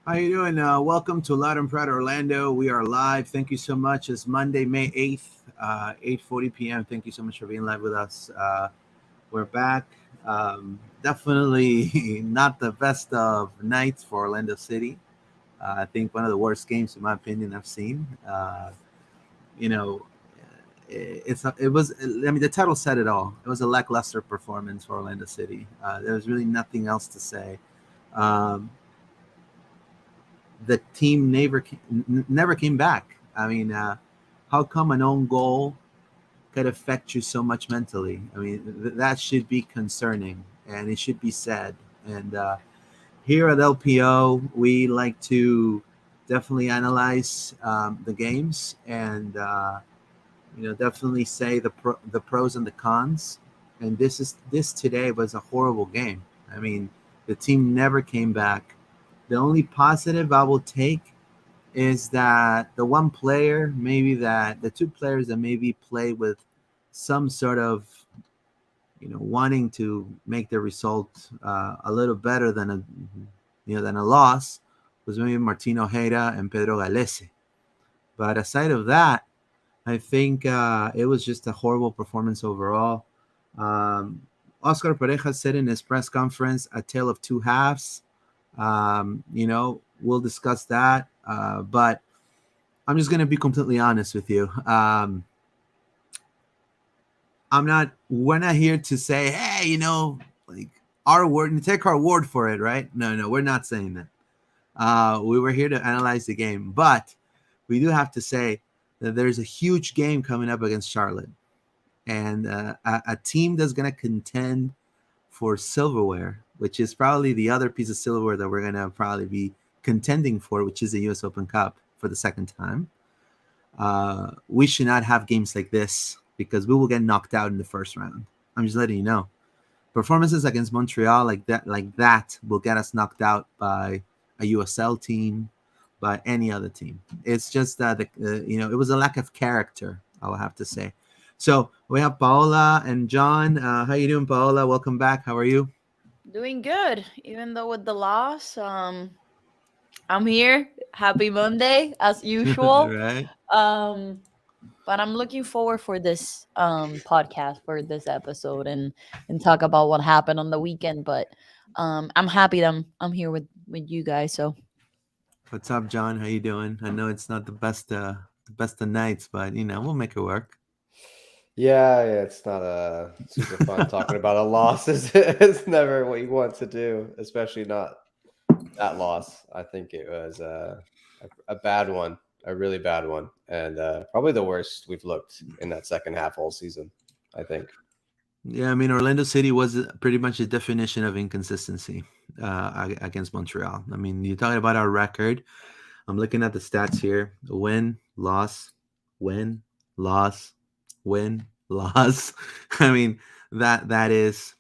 How you doing? Welcome to Loud and Proud Orlando. We are live. Thank you so much. It's Monday, May 8th, 8:40 p.m. Thank you so much for being live with us. We're back. Definitely not the best of nights for Orlando City. I think one of the worst games, in my opinion, I've seen. You know, it was. I mean, the title said it all. It was a lackluster performance for Orlando City. There was really nothing else to say. Um, the team never came back. I mean, how come an own goal could affect you so much mentally? I mean, that should be concerning, and it should be said. And here at LPO, we like to definitely analyze the games and definitely say the pros and the cons. And this today was a horrible game. I mean, the team never came back. The only positive I will take is that the one player, maybe that the two players that maybe play with some sort of, wanting to make the result a little better than a loss, was maybe Martin Ojeda and Pedro Galese. But aside of that, I think it was just a horrible performance overall. Um, Oscar Pareja said in his press conference, "A tale of two halves." We'll discuss that, but I'm just gonna be completely honest with you. I'm not. We're not here to say, hey, like our word, take our word for it, right? No, no, we're not saying that. We were here to analyze the game, but we do have to say that there's a huge game coming up against Charlotte, and a team that's gonna contend for silverware, which is probably the other piece of silverware that we're gonna probably be contending for, which is the U.S. Open Cup for the second time. We should not have games like this because we will get knocked out in the first round. I'm just letting you know. Performances against Montreal like that will get us knocked out by a USL team, by any other team. It's just that it was a lack of character, I will have to say. So we have Paola and John. How you doing, Paola? Welcome back. How are you? Doing good, even though with the loss. I'm here. Happy Monday, as usual. Right. Um, but I'm looking forward for this podcast for this episode and talk about what happened on the weekend. But I'm happy that I'm here with you guys. So What's up, John? How you doing? I know it's not the best of nights, but we'll make it work. Yeah, it's not super fun talking about a loss. It's never what you want to do, especially not that loss. I think it was a bad one, a really bad one, and probably the worst we've looked in that second half all season. I think. Yeah, I mean, Orlando City was pretty much a definition of inconsistency against Montreal. I mean, you're talking about our record. I'm looking at the stats here: win, loss, win, loss, win, loss. I mean, that is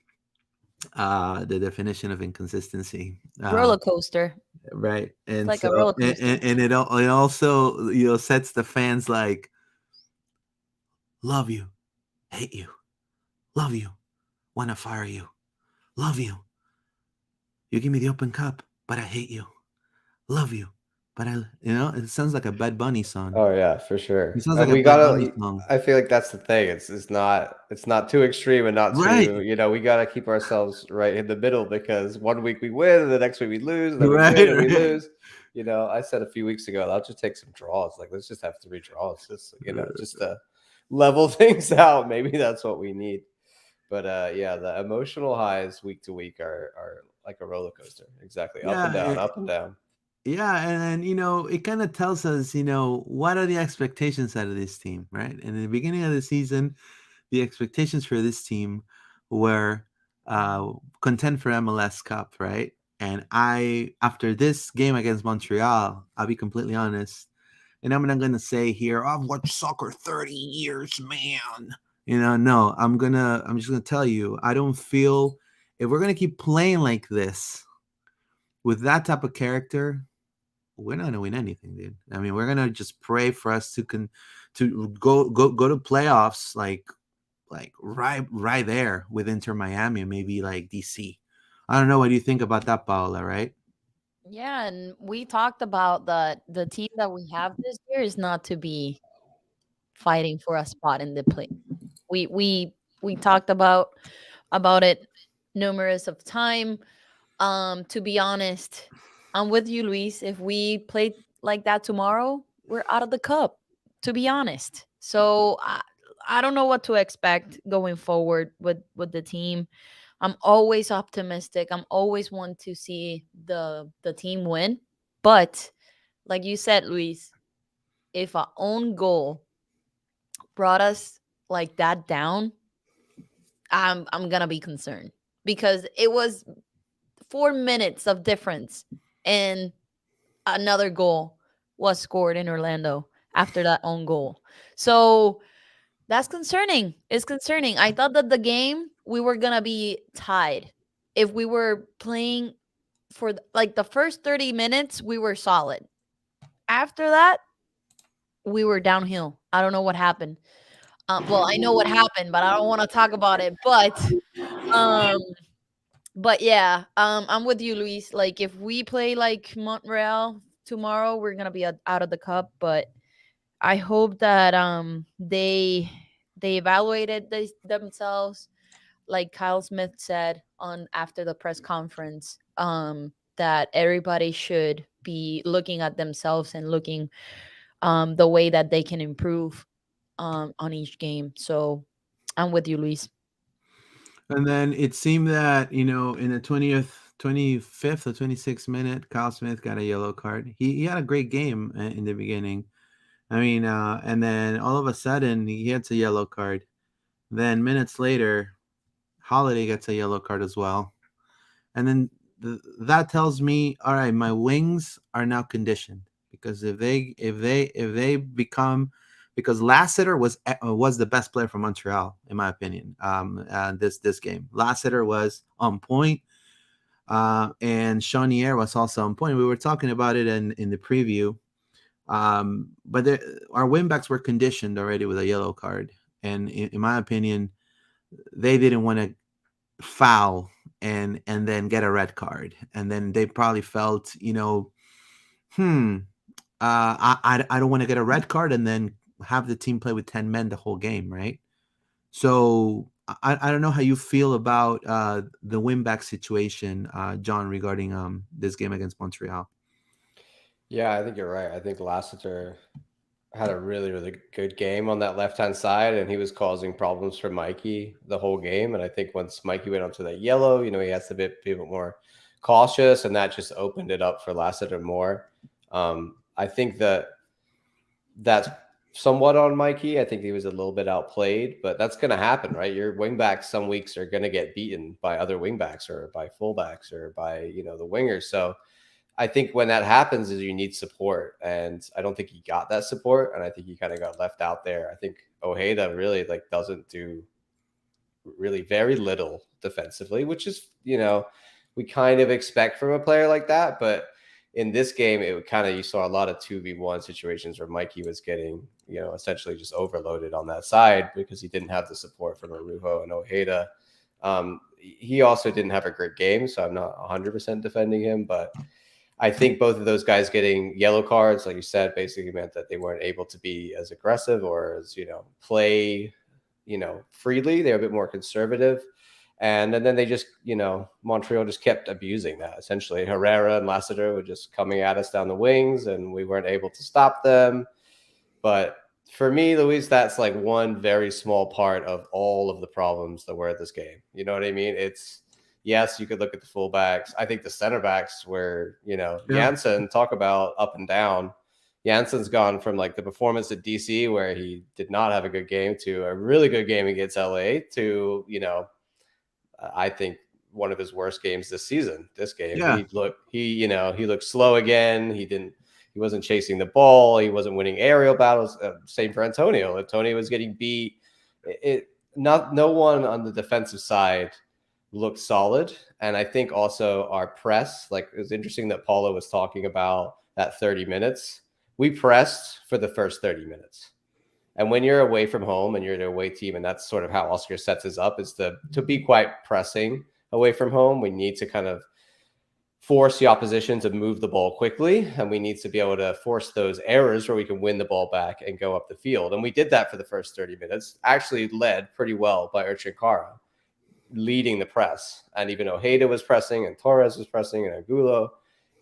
the definition of inconsistency. roller coaster. Right, It's and like a so roller coaster. and it also sets the fans like love you, hate you, love you, want to fire you, love you. You give me the Open Cup, but I hate you. Love you, but it sounds like a Bad Bunny song. Oh yeah, for sure. It sounds like a We Bad Bunny gotta. song. I feel like that's the thing. It's not too extreme and not Right, too. We gotta keep ourselves right in the middle because one week we win and the next week we lose and then we right, win and we right. lose. I said a few weeks ago, I'll just take some draws. Like let's just have three draws, just to level things out. Maybe that's what we need. But yeah, the emotional highs week to week are like a roller coaster. Exactly, up and Yeah, down, up and down. yeah, and it kind of tells us, what are the expectations out of this team, right? And in the beginning of the season, the expectations for this team were contend for MLS Cup, right? And after this game against Montreal, I'll be completely honest, and I'm not gonna say here, I've watched soccer 30 years, man. No, I'm just gonna tell you, I don't feel if we're gonna keep playing like this with that type of character, we're not gonna win anything, dude. I mean, we're gonna just pray for us to go to playoffs like right there with Inter Miami, maybe like DC. I don't know what do you think about that, Paola, right? Yeah, and we talked about the team that we have this year is not to be fighting for a spot in the play. We talked about it numerous of time. To be honest, I'm with you, Luis. If we played like that tomorrow, we're out of the cup. To be honest, so I don't know what to expect going forward with the team. I'm always optimistic. I'm always want to see the team win, but like you said, Luis, if our own goal brought us like that down, I'm gonna be concerned because it was 4 minutes of difference and another goal was scored in Orlando after that own goal. So that's concerning. It's concerning. I thought that the game we were gonna be tied. If we were playing for like the first 30 minutes, we were solid. After that, we were downhill. I don't know what happened. Well, I know what happened, but I don't want to talk about it. Um, but yeah, I'm with you, Luis. Like if we play like Montreal tomorrow, we're gonna be out of the cup. But I hope that they evaluated themselves, like Kyle Smith said on after the press conference. That everybody should be looking at themselves and looking the way that they can improve on each game. So I'm with you, Luis. And then it seemed that, in the 25th or 26th minute, Kyle Smith got a yellow card. He had a great game in the beginning. I mean, and then all of a sudden he gets a yellow card. Then minutes later, Holiday gets a yellow card as well. And then that tells me, all right, my wings are now conditioned, because if they become, because Lassiter was the best player for Montreal in my opinion. This game, Lassiter was on point, and Chaudière was also on point. We were talking about it in the preview, but our wingbacks were conditioned already with a yellow card, and in my opinion, they didn't want to foul and then get a red card, and then they probably felt, hmm I don't want to get a red card and then have the team play with 10 men the whole game, right? So I don't know how you feel about the win back situation, John, regarding this game against Montreal. Yeah, I think you're right. I think Lassiter had a really, really good game on that left hand side, and he was causing problems for Mikey the whole game. And I think once Mikey went onto that yellow, he has to be a bit more cautious, and that just opened it up for Lassiter more. I think that's somewhat on Mikey. I think he was a little bit outplayed, but that's going to happen, right? Your wingbacks some weeks are going to get beaten by other wingbacks or by fullbacks or by the wingers. So I think when that happens is you need support, and I don't think he got that support, and I think he kind of got left out there. I think Ojeda really doesn't do really very little defensively, which is we kind of expect from a player like that. But in this game, it kind of, you saw a lot of 2v1 situations where Mikey was getting essentially just overloaded on that side because he didn't have the support from Arujo and Ojeda. He also didn't have a great game, so I'm not 100% defending him, but I think both of those guys getting yellow cards, like you said, basically meant that they weren't able to be as aggressive or as, play, freely. They were a bit more conservative. And then they just, Montreal just kept abusing that. Essentially, Herrera and Lassiter were just coming at us down the wings, and we weren't able to stop them. But for me, Luis, that's like one very small part of all of the problems that were at this game. You know what I mean? Yes, you could look at the fullbacks. I think the center backs were, Janssen, talk about up and down. Janssen's gone from like the performance at DC where he did not have a good game to a really good game against LA to, I think one of his worst games this season. This game, Yeah. he looked slow again. He wasn't chasing the ball. He wasn't winning aerial battles. Same for Antonio. Antonio was getting beat. No one on the defensive side looked solid. And I think also our press, like it was interesting that Paula was talking about that 30 minutes. We pressed for the first 30 minutes. And when you're away from home and you're an away team, and that's sort of how Oscar sets us up, is to be quite pressing away from home. We need to kind of force the opposition to move the ball quickly, and we need to be able to force those errors where we can win the ball back and go up the field. And we did that for the first 30 minutes, actually led pretty well by Urchin Kara, leading the press. And even Ojeda was pressing, and Torres was pressing, and Angulo.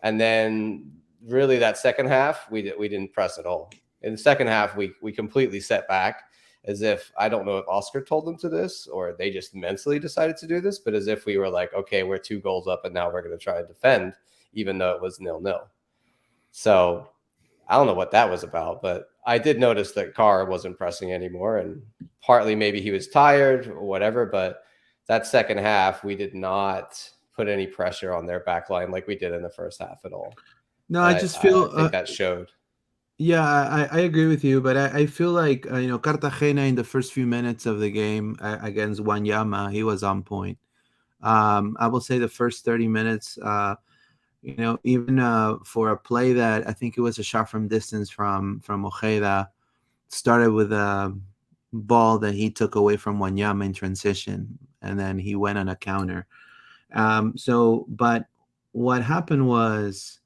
And then really that second half, we didn't press at all. In the second half, we completely set back, as if, I don't know if Oscar told them to this or they just mentally decided to do this, but as if we were like, okay, we're 2 goals up and now we're going to try and defend, even though it was 0-0. So I don't know what that was about, but I did notice that Carr wasn't pressing anymore, and partly maybe he was tired or whatever, but that second half, we did not put any pressure on their back line like we did in the first half at all. No, And I just feel I think that showed. yeah, I agree with you, but I feel like Cartagena in the first few minutes of the game against Wanyama, he was on point. I will say the first 30 minutes, even for a play that I think it was a shot from distance from Ojeda, started with a ball that he took away from Wanyama in transition, and then he went on a counter. But what happened was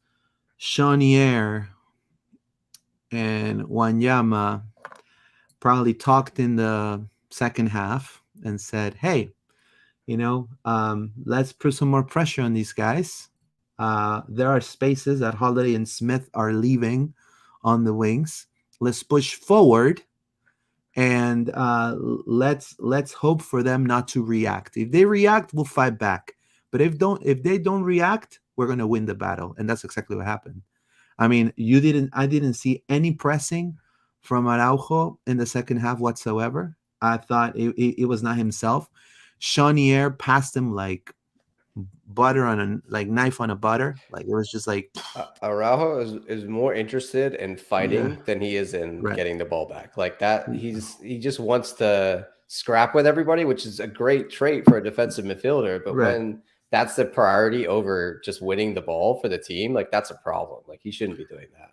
Chaudière and Wanyama probably talked in the second half and said, "Hey, let's put some more pressure on these guys. There are spaces that Holiday and Smith are leaving on the wings. Let's push forward, and let's hope for them not to react. If they react, we'll fight back. But if they don't react, we're gonna win the battle." And that's exactly what happened. I mean, I didn't see any pressing from Araujo in the second half whatsoever. I thought it was not himself. Chaudière passed him like butter on a like knife on a butter. Like it was just like Araujo is more interested in fighting Yeah. than he is in Right. getting the ball back. Like that, he just wants to scrap with everybody, which is a great trait for a defensive midfielder. But Right. when that's the priority over just winning the ball for the team, like that's a problem. Like he shouldn't be doing that.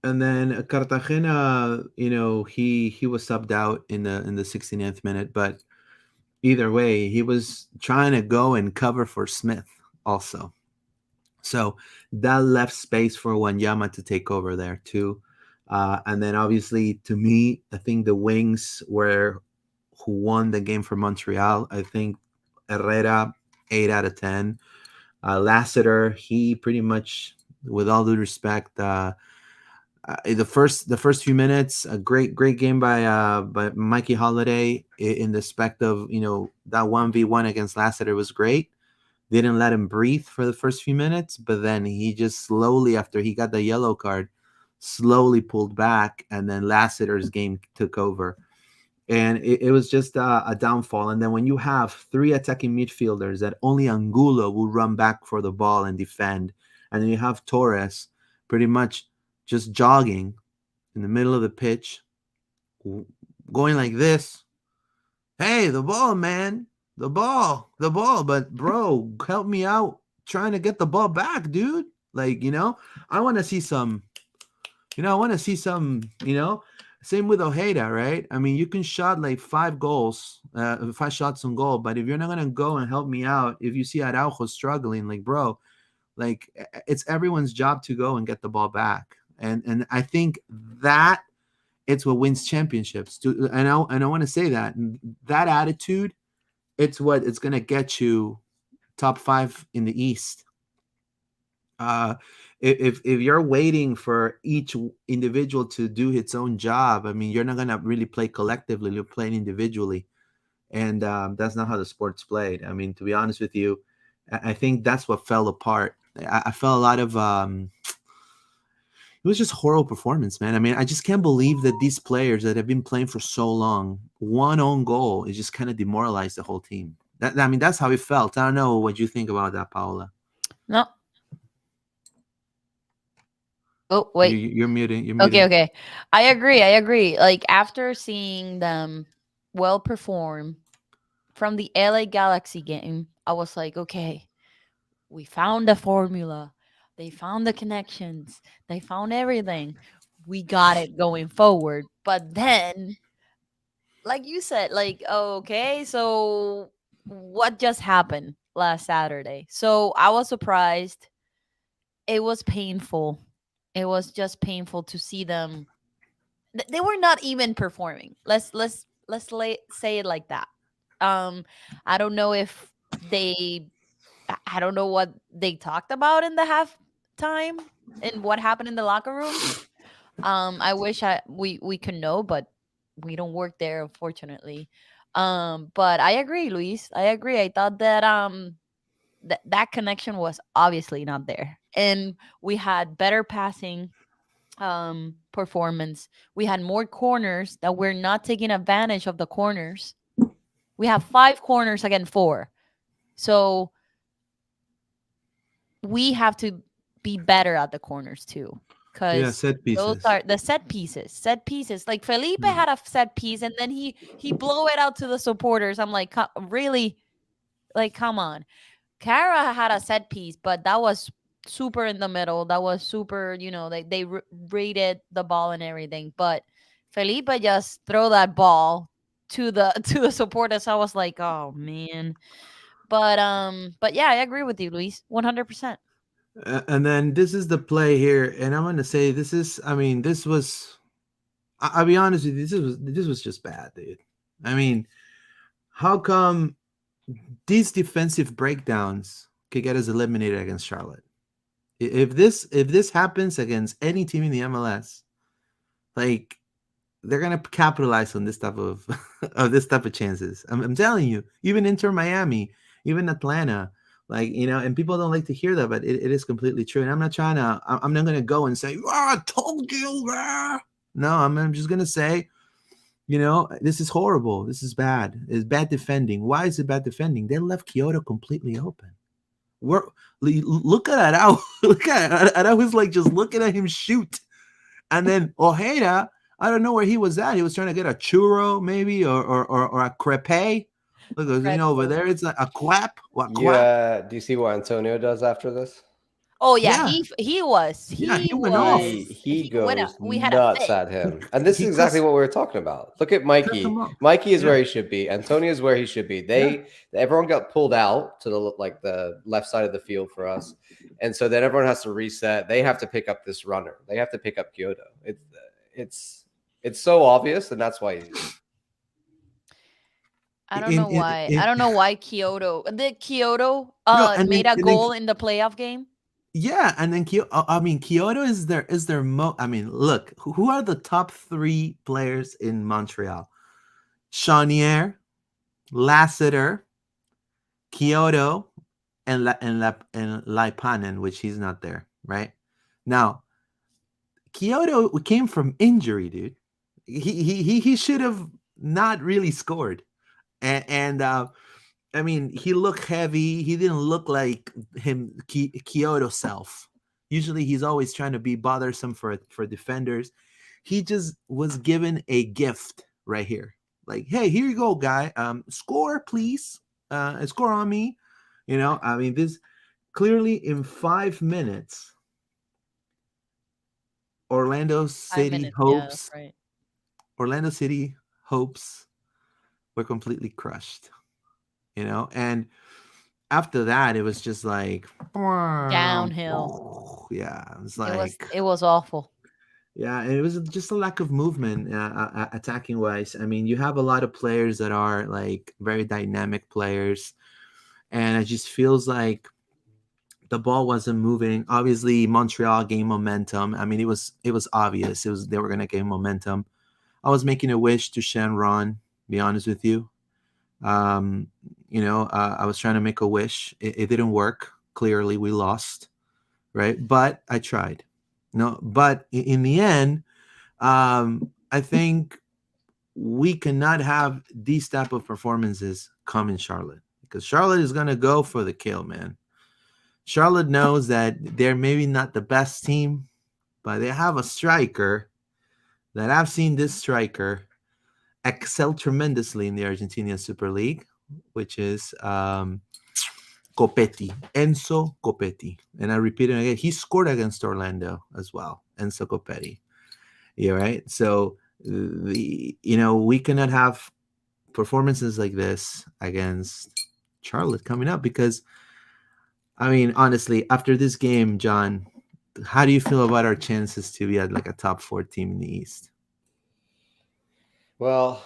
And then Cartagena, he was subbed out in the 69th minute, but either way, he was trying to go and cover for Smith also. So that left space for Wanyama to take over there too. And then obviously, to me, I think the wings were who won the game for Montreal. I think Herrera, 8 out of 10. Lassiter, he pretty much, with all due respect, the first few minutes, a great game by Mikey Holiday in the respect of that 1v1 against Lassiter was great. Didn't let him breathe for the first few minutes, but then he just slowly, after he got the yellow card, slowly pulled back, and then Lassiter's game took over. And it was just a downfall. And then when you have 3 attacking midfielders that only Angulo will run back for the ball and defend, and then you have Torres pretty much just jogging in the middle of the pitch, going like this, "Hey, the ball, man. The ball. But bro, help me out trying to get the ball back, dude. Like, I want to see some, same with Ojeda, right? I mean, you can shot like 5 goals, 5 shots on goal, but if you're not going to go and help me out, if you see Araujo struggling, like, bro, like it's everyone's job to go and get the ball back. And I think that it's what wins championships. And I want to say that attitude, it's what it's going to get you top 5 in the East. If you're waiting for each individual to do its own job, I mean, you're not going to really play collectively. You're playing individually, and that's not how the sport's played. I mean, to be honest with you, I think that's what fell apart. I felt a lot of it was just horrible performance, man. I mean, I just can't believe that these players that have been playing for so long, one own goal is just kind of demoralized the whole team. I mean, that's how it felt. I don't know what you think about that, Paola. No. Oh, wait. You're muting. You're Okay, muting. okay. I agree. Like, after seeing them well perform from the LA Galaxy game, I was like, okay, we found the formula. They found the connections. They found everything. We got it going forward. But then, like you said, like, okay, so what just happened last Saturday? So I was surprised it was painful. It was just painful to see them. They were not even performing. Say it like that. Um, I don't know if they. I don't know what they talked about in the halftime and what happened in the locker rooms. I wish we could know, but we don't work there, unfortunately. But I agree, Luis. I agree. I thought that that connection was obviously not there, and we had better passing performance. We had more corners that we're not taking advantage of the corners. We have 5 corners against 4, so we have to be better at the corners too, Yeah, because set those pieces. are the set pieces. Like Felipe Mm. had a set piece and then he blow it out to the supporters. I'm like, really? Like, come on. Kara had a set piece, but that was super in the middle. That was super, they rated the ball and everything. But Felipe just throw that ball to the to the supporters. I was like, oh man. But yeah, I agree with you, Luis, 100%. And then this is the play here, and I'm gonna say this is. I mean, this was. I'll be honest with you. This was just bad, dude. I mean, how come these defensive breakdowns could get us eliminated against Charlotte? If this happens against any team in the MLS, like they're gonna capitalize on this type of of this type of chances. I'm telling you, even Inter Miami, even Atlanta, like and people don't like to hear that, but it is completely true. And I'm not trying to. I'm not gonna go and say, "Oh, I told you." No, I'm just gonna say, this is horrible. This is bad. It's bad defending. Why is it bad defending? They left Kyoto completely open. We're, look at Arau. Look at Arau was like just looking at him shoot. And then Ojeda, I don't know where he was at. He was trying to get a churro, maybe, or a crepe. Look, over there, it's a quap. What You quap? do you see what Antonio does after this? Oh yeah, Yeah, he was yeah, he he went off. was He he went goes we had a nuts fit. at him. And this He is exactly cussed, what we were talking about. Look at cussed him Mikey. off. Mikey is Yeah, where he should be. Antonio is where he should be. yeah. Everyone got pulled out to the left side of the field for us. And so then everyone has to reset. They have to pick up this runner. They have to pick up Kyoto. It's it's so obvious, and that's why I don't In, know in, why. I in, don't know why Kyoto no, and then made a and then goal in the playoff game. yeah, and then Kyoto. I mean, Kyoto is their I mean, look, who are the top 3 players in Montreal? Chaunier, Lassiter, Kyoto, and Laipanen, which he's not there, right? Now, Kyoto came from injury, dude. He should have not really scored, and I mean, he looked heavy. He didn't look like Kyoto self. Usually, he's always trying to be bothersome for defenders. He just was given a gift right here. Like, hey, here you go, guy. Score, please. Score on me. I mean, this clearly in 5 minutes, Orlando 5 minutes. City Yeah, that's hopes. right. Orlando City hopes were completely crushed. And after that, it was just like, Downhill. yeah, it was It was like, it was awful. yeah, and it was just a lack of movement, attacking wise. I mean, you have a lot of players that are like very dynamic players, and it just feels like the ball wasn't moving. Obviously, Montreal gained momentum. I mean, it was obvious. It was they were gonna gain momentum. I was making a wish to Shanron, be honest with you. Um, I was trying to make a wish. It didn't work. Clearly, we lost, right? But I tried. No, but in the end, I think we cannot have these type of performances come in Charlotte because Charlotte is gonna go for the kill, man. Charlotte knows that they're maybe not the best team, but they have a striker that I've seen this striker excel tremendously in the Argentinian Super League, which is Copetti, Enzo Copetti. And I repeat it again, he scored against Orlando as well, Enzo Copetti. Yeah, right. So we cannot have performances like this against Charlotte coming up because I mean, honestly, after this game, John, how do you feel about our chances to be at like a top 4 team in the East? Well,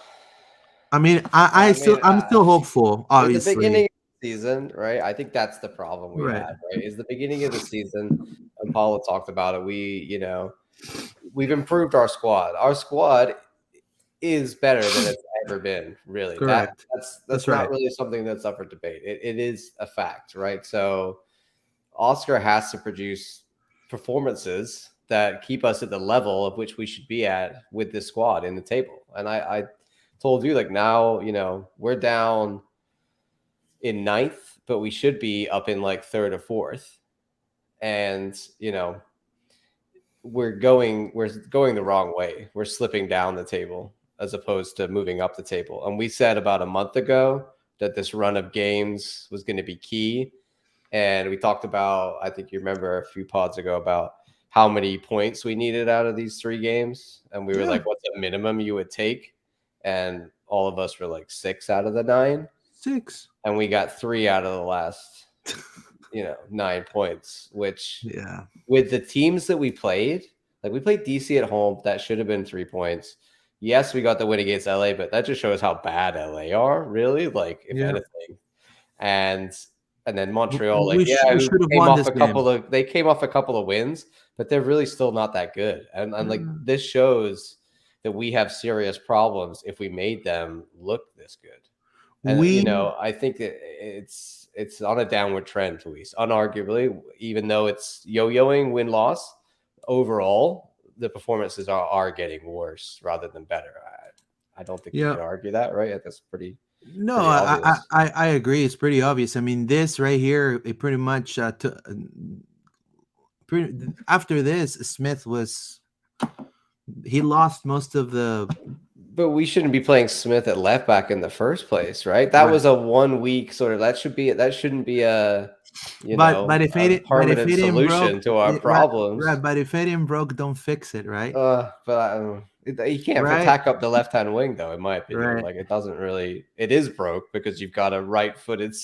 I mean, I mean, I'm still hopeful, in the beginning obviously. of the season, right? I think that's the problem we Right. had, right? Is the beginning of the season, and Paula talked about it. We've improved our squad. Our squad is better than it's ever been. Really, Correct. that's That's not right. really something that's up for debate. It is a fact, right? So Oscar has to produce performances that keep us at the level of which we should be at with this squad in the table. And I told you, like, now, we're down in ninth, but we should be up in like third or fourth. And, we're going the wrong way. We're slipping down the table as opposed to moving up the table. And we said about a month ago that this run of games was going to be key. And we talked about, I think you remember a few pods ago, about how many points we needed out of these 3 games. And we were Yeah. like, what's the minimum you would take? And all of us were like 6 out of the 9. 6. And we got 3 out of the last, 9 points, which Yeah. with the teams that we played, like we played DC at home, that should have been 3 points. Yes, we got the win against LA, but that just shows how bad LA are, really. Like, if Yeah. anything. And then Montreal, like, We who should have came won off this a game. couple of they came off a couple of wins, but they're really still not that good. And like, this shows that we have serious problems if we made them look this good. And I think that it's on a downward trend, Luis. Unarguably, even though it's yo-yoing win-loss, overall the performances are getting worse rather than better. I don't think you Yeah. can argue that, right? That's pretty No, obvious. I agree. It's pretty obvious. I mean, this right here, it pretty much after this, Smith he lost most of the But we shouldn't be playing Smith at left back in the first place, right? That right. was a 1 week sort of. That shouldn't be a But if a permanent it ain't broke, solution to our problems. right. But if it ain't broke, don't fix it, right? But he can't Right. attack up the left-hand wing, though, in my opinion. Right. Like, it doesn't really. It is broke because you've got a right-footed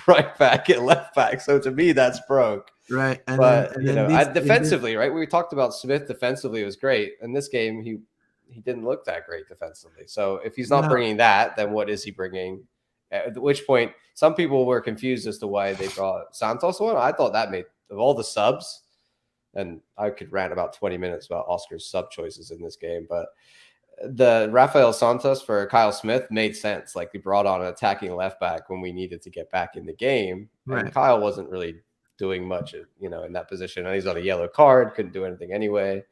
right back and left back. So to me, that's broke. Right. And But then defensively, right? We talked about Smith defensively. It was great. In this game, he didn't look that great defensively. So if he's not bringing that, then what is he bringing? At which point, some people were confused as to why they brought Santos on. I thought that made, of all the subs, and I could rant about 20 minutes about Oscar's sub choices in this game, but the Rafael Santos for Kyle Smith made sense. Like, we brought on an attacking left back when we needed to get back in the game, and Right. Kyle wasn't really doing much, in that position. And he's on a yellow card, couldn't do anything anyway.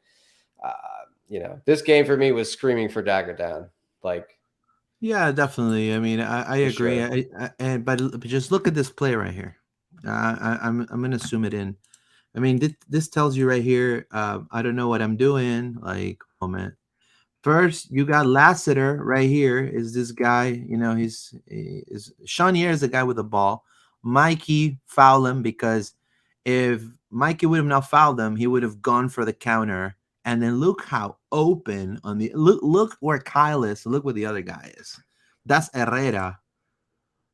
This game for me was screaming for dagger down. Like, Yeah, definitely. I mean, I agree. sure. But just look at this play right here. I'm gonna zoom it in. I mean, this tells you right here. I don't know what I'm doing. Like, moment. First, you got Lassiter right here. Is this guy? Is Chanier is the guy with the ball. Mikey fouled him because if Mikey would have not fouled him, he would have gone for the counter. And then look how open on the look where Kyle is. Look where the other guy is. That's Herrera.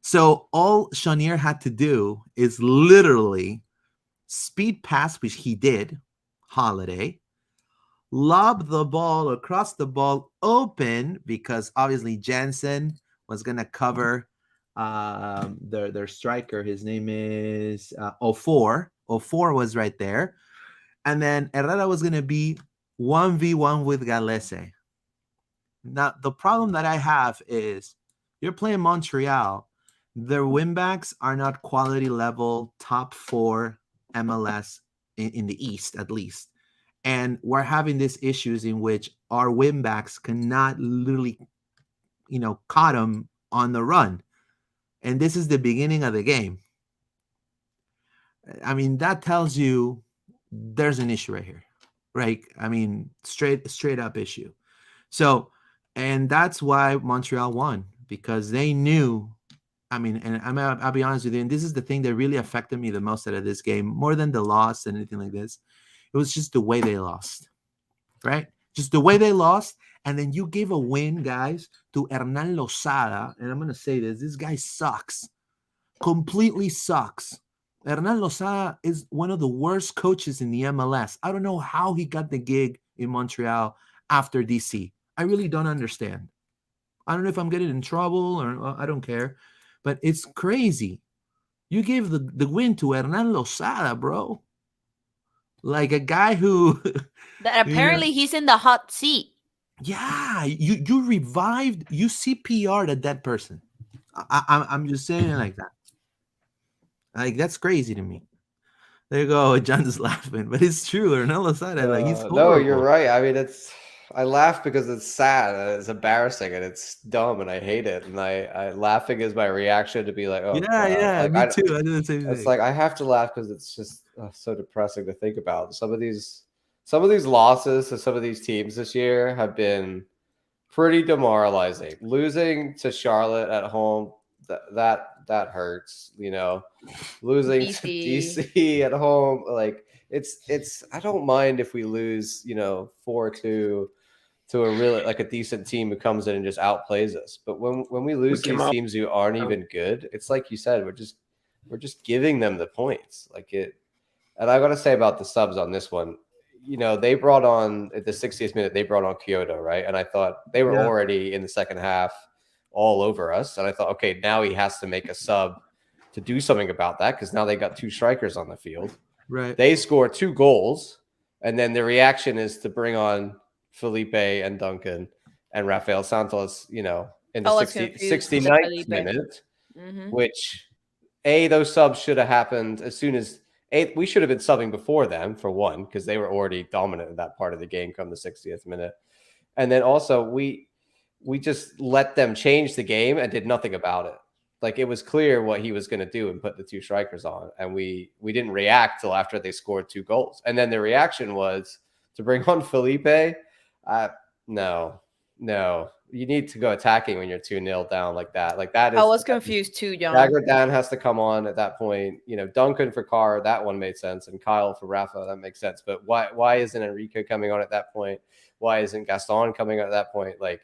So all Chanier had to do is literally speed pass, which he did, Holiday, lob the ball across the ball open because obviously Jansen was going to cover their striker. His name is 04. 04 was right there. And then Herrera was going to be 1v1 with Galese. Now, the problem that I have is you're playing Montreal. Their winbacks are not quality level top 4 MLS in the East, at least. And we're having these issues in which our winbacks cannot literally, caught them on the run. And this is the beginning of the game. I mean, that tells you there's an issue right here. Right? I mean, straight up issue. So, and that's why Montreal won, because they knew. I mean, and I'll be honest with you, and this is the thing that really affected me the most out of this game, more than the loss and anything like this. It was just the way they lost, right? Just the way they lost. And then you gave a win, guys, to Hernan Lozada. And I'm going to say this guy sucks, completely sucks. Hernan Lozada is one of the worst coaches in the MLS. I don't know how he got the gig in Montreal after DC. I really don't understand. I don't know if I'm getting in trouble or I don't care, but it's crazy. You gave the win to Hernan Lozada, bro. Like a guy who, That you know, apparently he's in the hot seat. yeah, you revived, you CPR'd a dead person. I'm just saying it like that. Like that's crazy to me. There you go. John's laughing, but it's true. Hernan Lozada, like he's No, you're horrible. right. I mean, I laugh because it's sad and it's embarrassing and it's dumb and I hate it. And I laughing is my reaction to be like, oh Yeah, God. yeah, Like, me too. I do the same it's thing. like I have to laugh because it's just so depressing to think about. Some of these losses to some of these teams this year have been pretty demoralizing. Losing to Charlotte at home, that hurts, Losing to DC. DC at home, like it's I don't mind if we lose, 4-2 to a really like a decent team who comes in and just outplays us. But when we lose came these out- teams who aren't even good, it's like you said, we're just giving them the points. Like it and I gotta say about the subs on this one, they brought on at the 60th minute, they brought on Kyoto, right? And I thought they were Yeah. already in the second half all over us. And I thought, okay, now he has to make a sub to do something about that because now they got two strikers on the field. Right. They score 2 goals, and then the reaction is to bring on Felipe and Duncan and Rafael Santos, in the I was 60, confused with the 69th Felipe. minute, Mm-hmm. which those subs should have happened as soon as we should have been subbing before them for one, because they were already dominant in that part of the game come the 60th minute. And then also we just let them change the game and did nothing about it. Like it was clear what he was going to do and put the 2 strikers on. And we didn't react till after they scored 2 goals. And then the reaction was to bring on Felipe. No, you need to go attacking when you're 2-0 down like that. Like that is. I was confused too, John. Dagger Dan has to come on at that point. Duncan for Carr, that one made sense, and Kyle for Rafa, that makes sense. But why isn't Enrique coming on at that point? Why isn't Gaston coming on at that point? Like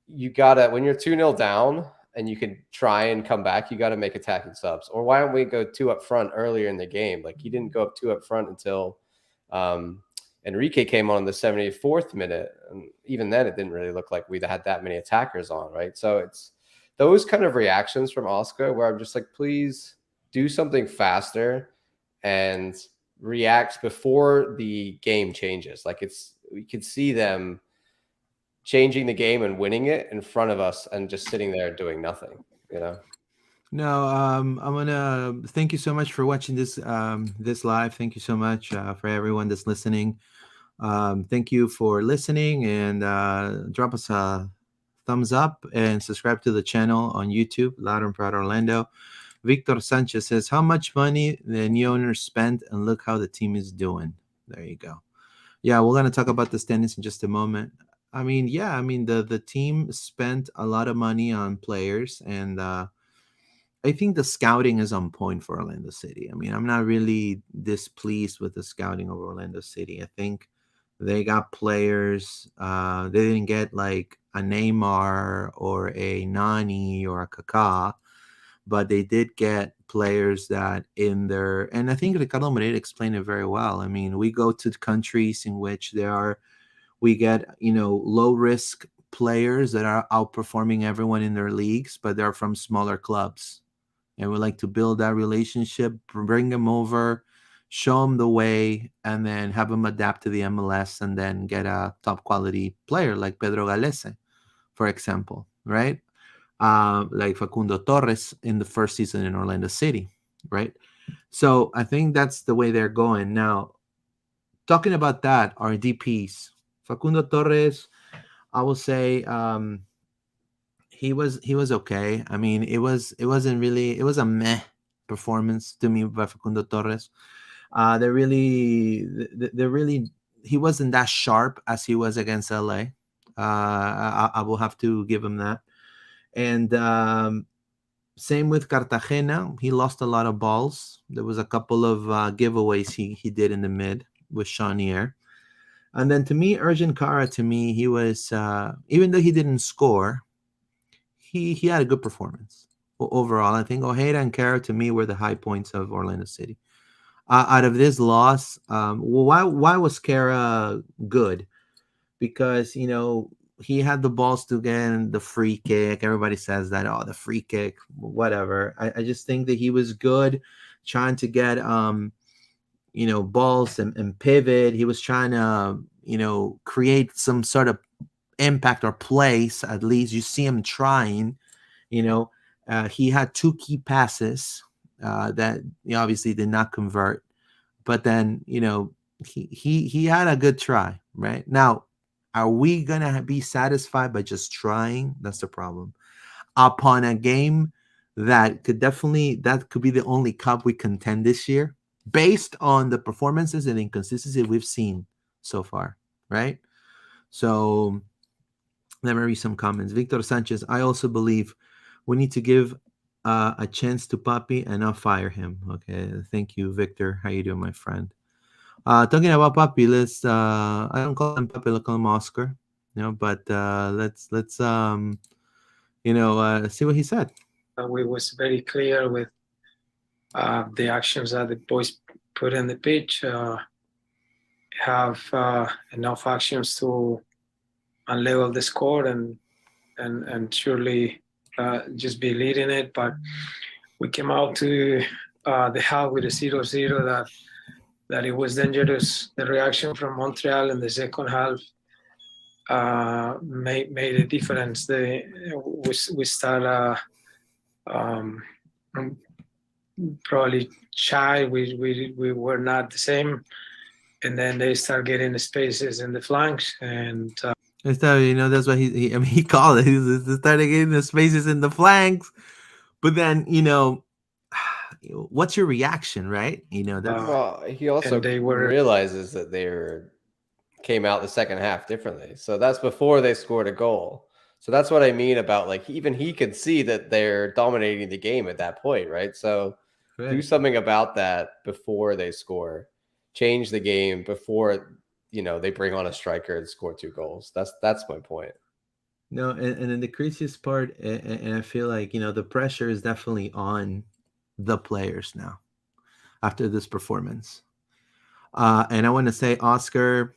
you gotta, when you're 2-0 down and you can try and come back, you gotta make attacking subs. Or why don't we go 2 up front earlier in the game? Like he didn't go up 2 up front until Enrique came on in the 74th minute, and even then it didn't really look like we had that many attackers on, right? So it's those kind of reactions from Oscar where I'm just like, please do something faster and react before the game changes. Like we could see them changing the game and winning it in front of us and just sitting there doing nothing, No, I'm gonna thank you so much for watching this this live. Thank you so much for everyone that's listening. Thank you for listening, and drop us a thumbs up and subscribe to the channel on YouTube, Loud and Proud Orlando. Victor Sanchez says, how much money the new owners spent, and look how the team is doing. There you go. Yeah, we're gonna talk about the standings in just a moment. I mean, yeah, the team spent a lot of money on players, and I think the scouting is on point for Orlando City. I mean, I'm not really displeased with the scouting of Orlando City. I think they got players. They didn't get like a Neymar or a Nani or a Kaká, but they did get players that in their, and I think Ricardo Moreira explained it very well. I mean, we go to countries in which we get, low risk players that are outperforming everyone in their leagues, but they're from smaller clubs. And we like to build that relationship, bring them over, show them the way, and then have them adapt to the MLS and then get a top quality player like Pedro Galese, for example, right? Like Facundo Torres in the first season in Orlando City, right? So I think that's the way they're going. Now, talking about that, our DPs, Facundo Torres, I will say he was okay. I mean, it was a meh performance to me by Facundo Torres. They really he wasn't that sharp as he was against LA. I will have to give him that. And same with Cartagena. He lost a lot of balls. There was a couple of giveaways he did in the mid with Chanier. And then to me, Urgent Kara, to me, he was, even though he didn't score, he had a good performance. overall. I think Ojeda and Kara to me were the high points of Orlando City. Out of this loss, well, why was Kara good? Because he had the balls to get the free kick. Everybody says that, oh, the free kick, whatever. I just think that he was good trying to get balls and pivot. He was trying to create some sort of impact or place. At least you see him trying. He had two key passes that he obviously did not convert, but then he had a good try. Right now, are we gonna be satisfied by just trying? That's the problem. Upon a game that could be the only cup we contend this year, based on the performances and inconsistency we've seen so far, right? So let me read some comments. Victor Sanchez, I also believe we need to give a chance to Papi and not fire him. Okay, thank you, Victor. How you doing, my friend? Talking about Papi, let's I don't call him Papi, I call him Oscar. But let's see what he said. We was very clear with the actions that the boys put in the pitch. Have enough actions to unlevel the score and surely just be leading it. But we came out to the half with a 0-0 that it was dangerous. The reaction from Montreal in the second half made a difference. We start probably shy. We were not the same, and then they start getting the spaces in the flanks and. That's what he called it. He started getting the spaces in the flanks, but then what's your reaction, right? Well, he also realizes that came out the second half differently. So that's before they scored a goal. So that's what I mean about, like, even he could see that they're dominating the game at that point, right? So do something about that before they score. Change the game before they bring on a striker and score 2 goals. That's my point. No, and then the craziest part, and I feel like the pressure is definitely on the players now after this performance. And I want to say, Oscar,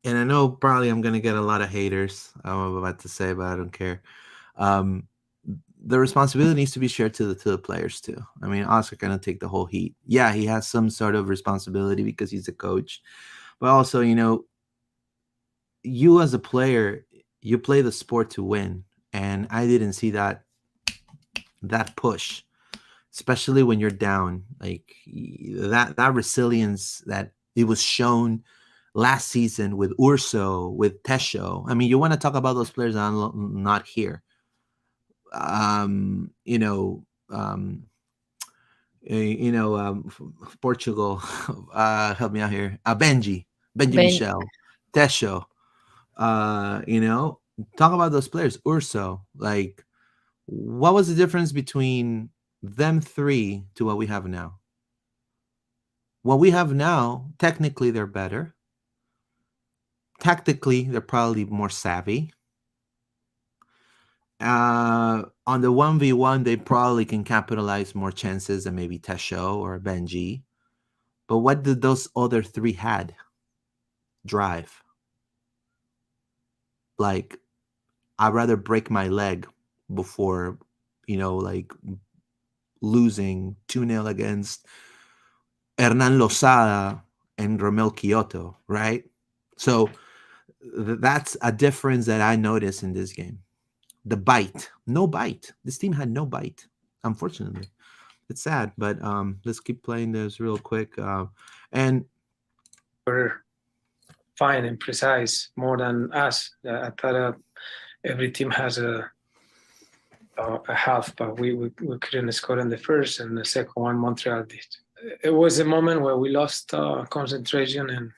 and I know probably I'm going to get a lot of haters, I'm about to say, but I don't care. The responsibility needs to be shared to the players too. I mean, Oscar going to take the whole heat. Yeah, he has some sort of responsibility because he's a coach, but also, you as a player, you play the sport to win, and I didn't see that push, especially when you're down. Like that resilience that it was shown last season with Urso, with Tesho. I mean, you want to talk about those players that are not here. Portugal, help me out here. Benji Michel, Tesho. Talk about those players. Urso, like, what was the difference between them three to what we have now? What we have now, technically, they're better. Tactically, they're probably more savvy. On the 1v1, they probably can capitalize more chances than maybe Tesho or Benji. But what did those other three had? Drive. Like, I'd rather break my leg before, like losing 2-0 against Hernan Lozada and Romel Kyoto, right? So that's a difference that I noticed in this game. The bite. No bite. This team had no bite, unfortunately. It's sad, but let's keep playing this real quick. And we're fine and precise more than us. I thought every team has a half, but we couldn't score in the first, and the second one Montreal did. It was a moment where we lost concentration and.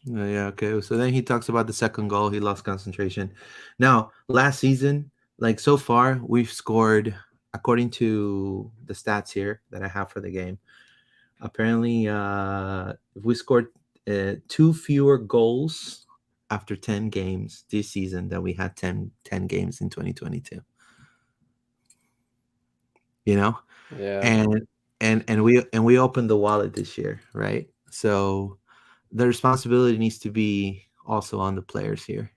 Yeah, okay. So then he talks about the second goal. He lost concentration. Now, last season, like so far, we've scored, according to the stats here that I have for the game, apparently we scored 2 fewer goals after 10 games this season than we had 10 games in 2022. you know, Yeah. and we opened the wallet this year, right? So the responsibility needs to be also on the players here.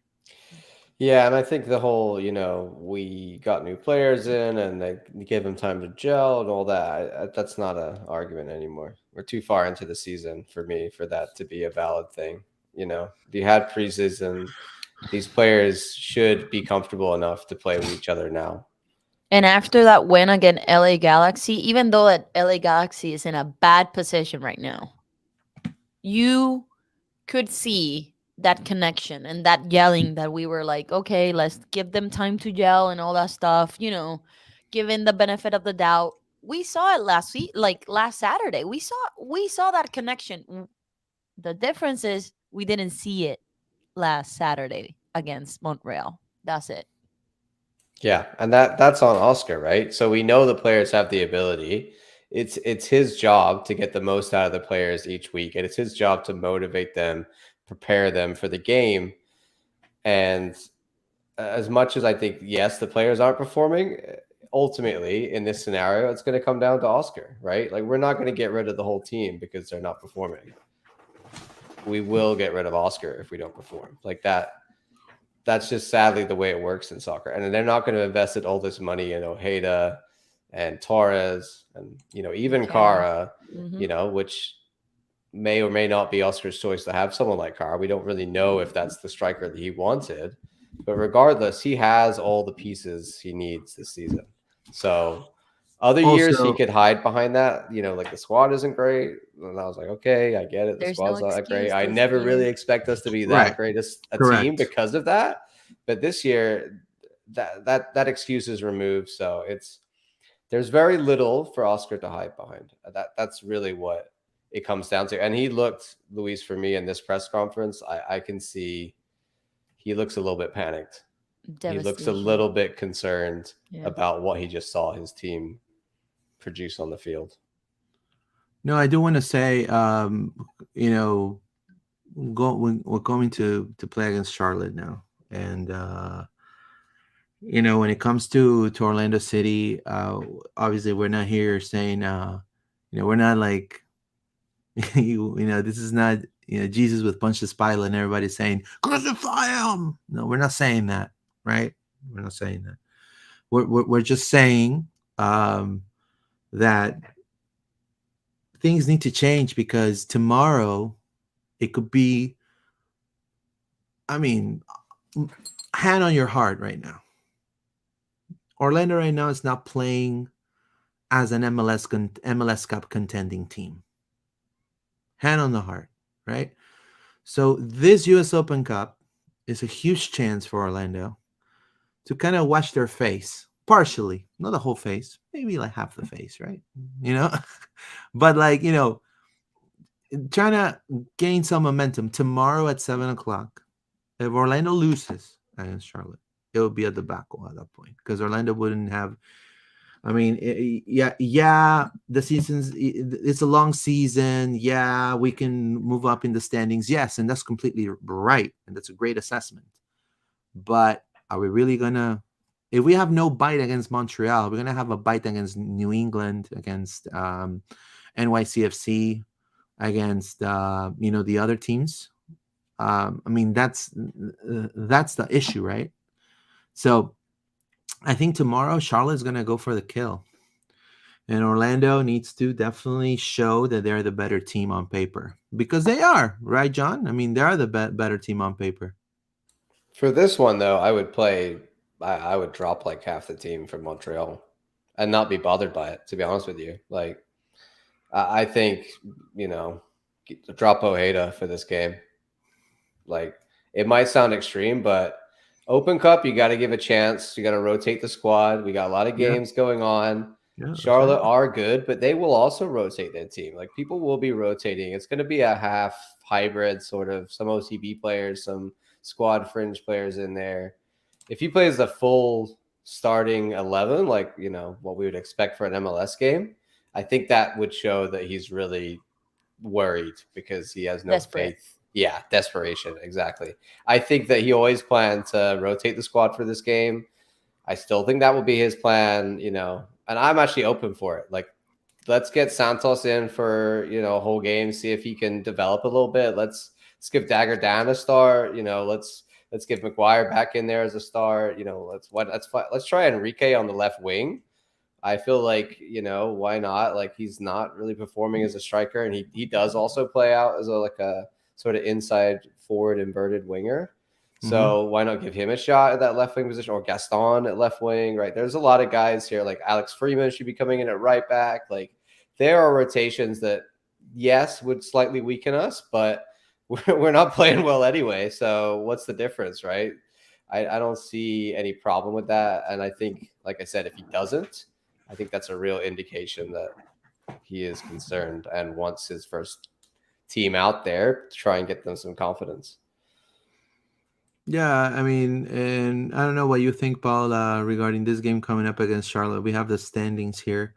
Yeah, and I think the whole, we got new players in and they gave them time to gel and all that. That's not an argument anymore. We're too far into the season for me for that to be a valid thing. You had preseason. These players should be comfortable enough to play with each other now. And after that win against LA Galaxy, even though that LA Galaxy is in a bad position right now, you could see that connection and that yelling that we were like, okay, let's give them time to gel and all that stuff, given the benefit of the doubt. We saw it last week, like last Saturday. We saw that connection. The difference is we didn't see it last Saturday against Montreal. That's it. Yeah, and that's on Oscar, right? So we know the players have the ability. It's his job to get the most out of the players each week, and it's his job to motivate them, prepare them for the game. And as much as I think, yes, the players aren't performing, ultimately in this scenario, it's going to come down to Oscar, right? Like we're not going to get rid of the whole team because they're not performing. We will get rid of Oscar if we don't perform. Like that. That's just sadly the way it works in soccer. And they're not going to invest all this money in Ojeda and Torres and, even Kara, which may or may not be Oscar's choice to have someone like Kara. We don't really know if that's the striker that he wanted. But regardless, he has all the pieces he needs this season. So other years he Also- could hide behind that, like the squad isn't great. And I was like, okay, I get it. The There's squad's no not that great. excuse I this never year. really expect us to be that Right. great as a Correct. team because of that. But this year, that excuse is removed. So there's very little for Oscar to hide behind. That's really what it comes down to. And he looked, Luis, for me in this press conference, I can see he looks a little bit panicked. He looks a Devastation. little bit concerned Yeah. about what he just saw his team produce on the field. No, I do want to say, we're going to play against Charlotte now, and when it comes to Orlando City, obviously we're not here saying, we're not like, this is not Jesus with Pontius Pilate and everybody saying crucify him. No, we're not saying that, right? We're not saying that. We're just saying that things need to change because tomorrow it could be, hand on your heart right now. Orlando right now is not playing as an MLS Cup contending team. Hand on the heart, right? So this US Open Cup is a huge chance for Orlando to kind of wash their face, partially, not the whole face, maybe like half the face, right? But trying to gain some momentum. Tomorrow at 7:00, if Orlando loses against Charlotte, it will be a debacle at that point because Orlando wouldn't have. The it's a long season. Yeah, we can move up in the standings. Yes, and that's completely right, and that's a great assessment. But are we really gonna? If we have no bite against Montreal, we're gonna have a bite against New England, against NYCFC, against the other teams. That's the issue, right? So I think tomorrow Charlotte's gonna go for the kill, and Orlando needs to definitely show that they're the better team on paper because they are, right, John? They are the better team on paper. For this one, though, I would drop like half the team from Montreal and not be bothered by it, to be honest with you. Like, I think, drop Ojeda for this game. Like, it might sound extreme, but Open Cup, you got to give a chance. You got to rotate the squad. We got a lot of games going on. Yeah, Charlotte right. are good, but they will also rotate their team. Like, people will be rotating. It's going to be a half hybrid sort of, some OCB players, some squad fringe players in there. If he plays the full starting 11, like, what we would expect for an MLS game, I think that would show that he's really worried because he has no faith. Yeah, desperation, exactly. I think that he always planned to rotate the squad for this game. I still think that will be his plan, and I'm actually open for it. Like, let's get Santos in for a whole game, see if he can develop a little bit. Let's give Dagger Dan a start. Let's get McGuire back in there as a start. Let's try Enrique on the left wing. I feel like, why not? Like, he's not really performing as a striker, and he does also play out as a sort of inside forward inverted winger. So why not give him a shot at that left wing position, or Gaston at left wing, right? There's a lot of guys here, like Alex Freeman should be coming in at right back. Like, there are rotations that, yes, would slightly weaken us, but we're not playing well anyway. So what's the difference, right? I don't see any problem with that. And I think, like I said, if he doesn't, I think that's a real indication that he is concerned and wants his first team out there to try and get them some confidence. Yeah, I mean, and I don't know what you think, Paul, regarding this game coming up against Charlotte. We have the standings here.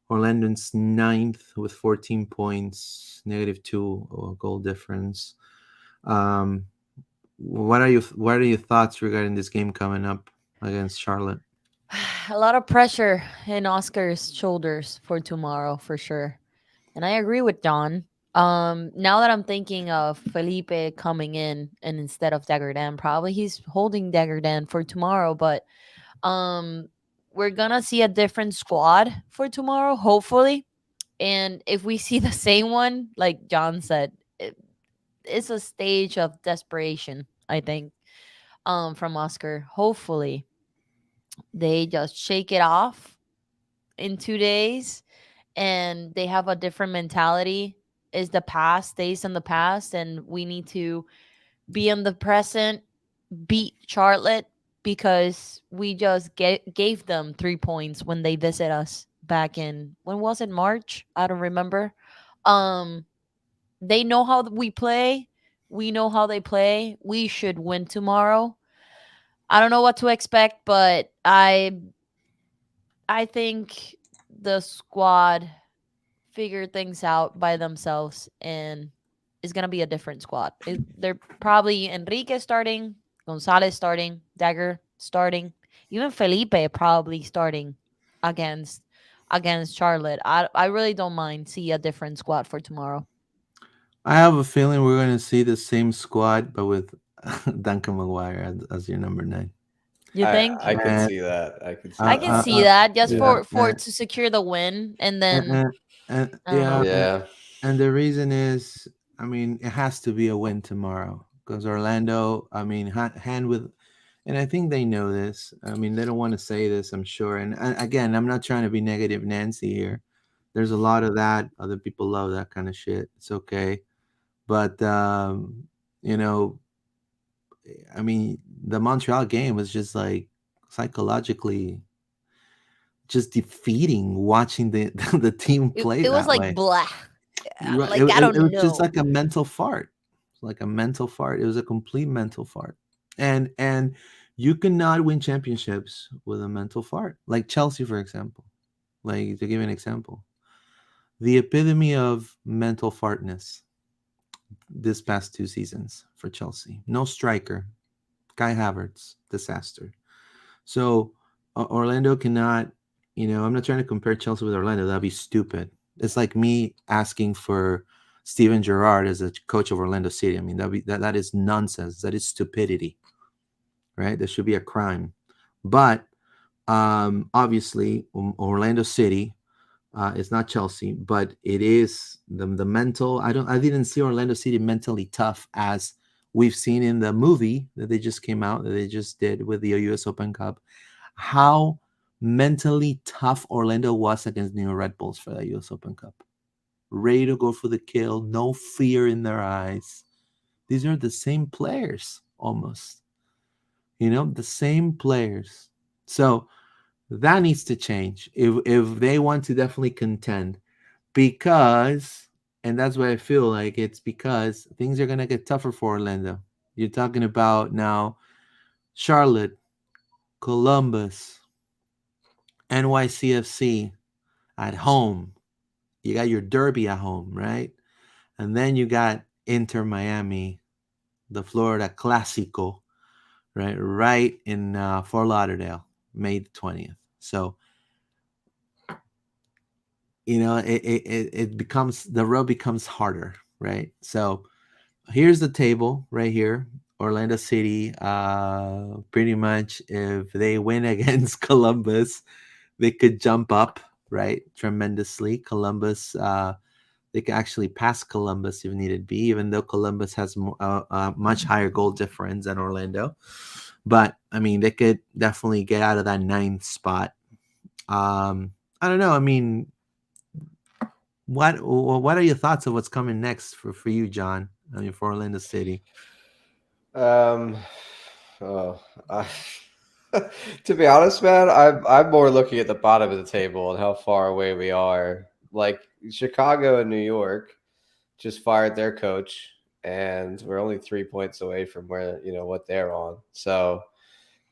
Orlando's ninth with 14 points, -2 goal difference. Um, what are your thoughts regarding this game coming up against Charlotte? A lot of pressure in Oscar's shoulders for tomorrow, for sure. And I agree with John. Now that I'm thinking of Felipe coming in and instead of Daggerdan, probably he's holding Daggerdan for tomorrow, but um we're gonna see a different squad for tomorrow, hopefully. And if we see the same one, like John said, it's a stage of desperation, I think, from Oscar. Hopefully they just shake it off in 2 days and they have a different mentality. Is the past stays in the past and we need to be in the present, beat Charlotte, because we just gave them 3 points when they visit us back in, when was it, March? I don't remember. um they know how we play, we know how they play, we should win tomorrow. I don't know what to expect, but I think the squad figure things out by themselves and it's gonna be a different squad. They're probably Enrique starting, Gonzalez starting, Dagger starting, even Felipe probably starting against Charlotte. I really don't mind see a different squad for tomorrow. I have a feeling we're going to see the same squad, but with Duncan McGuire as your number 9. You think? I could And see that. I could see I can that. see that just yeah, for to secure the win and and, then I don't yeah, know. Yeah. and the reason is, I mean, it has to be a win tomorrow because Orlando, I mean, hand with, and I think they know this. I mean, they don't want to say this, I'm sure. And again, I'm not trying to be negative Nancy here. There's a lot of that. Other people love that kind of shit. It's okay. But, you know, I mean, the Montreal game was just like psychologically just defeating watching the the team play It was that like way. blah. Right. Like I It don't was just know. like a mental fart. Like a mental fart. It was a complete mental fart. And you cannot win championships with a mental fart. Like Chelsea, for example. Like to give you an example. The epitome of mental fartness this past 2 seasons for Chelsea. No striker. Kai Havertz, disaster. So Orlando cannot, I'm not trying to compare Chelsea with Orlando. That'd be stupid. It's like me asking for Steven Gerrard as a coach of Orlando City. I mean, that is nonsense. That is stupidity, right? That should be a crime. But obviously, Orlando City it's not Chelsea, but it is the mental. I didn't see Orlando City mentally tough as we've seen in the movie that they just came out that they just did with the US Open Cup. How mentally tough Orlando was against New York Red Bulls for that US Open Cup. Ready to go for the kill, no fear in their eyes. These are the same players almost. The same players. So that needs to change if they want to definitely contend, because, and that's why I feel like it's because things are gonna get tougher for Orlando. You're talking about now Charlotte, Columbus, NYCFC at home. You got your derby at home, right? And then you got Inter Miami, the Florida Clásico, right in Fort Lauderdale, May 20th. So it becomes, the road becomes harder, right? So here's the table right here. Orlando City, pretty much, if they win against Columbus, they could jump up, right, tremendously. Columbus, they could actually pass Columbus if needed be, even though Columbus has a much higher goal difference than Orlando. But I mean, they could definitely get out of that ninth spot. I don't know. I mean, what are your thoughts of what's coming next for you, John? I mean, for Orlando City. Um, oh, I, to be honest, man, I'm more looking at the bottom of the table and how far away we are. Like Chicago and New York just fired their coach, and we're only 3 points away from where what they're on. So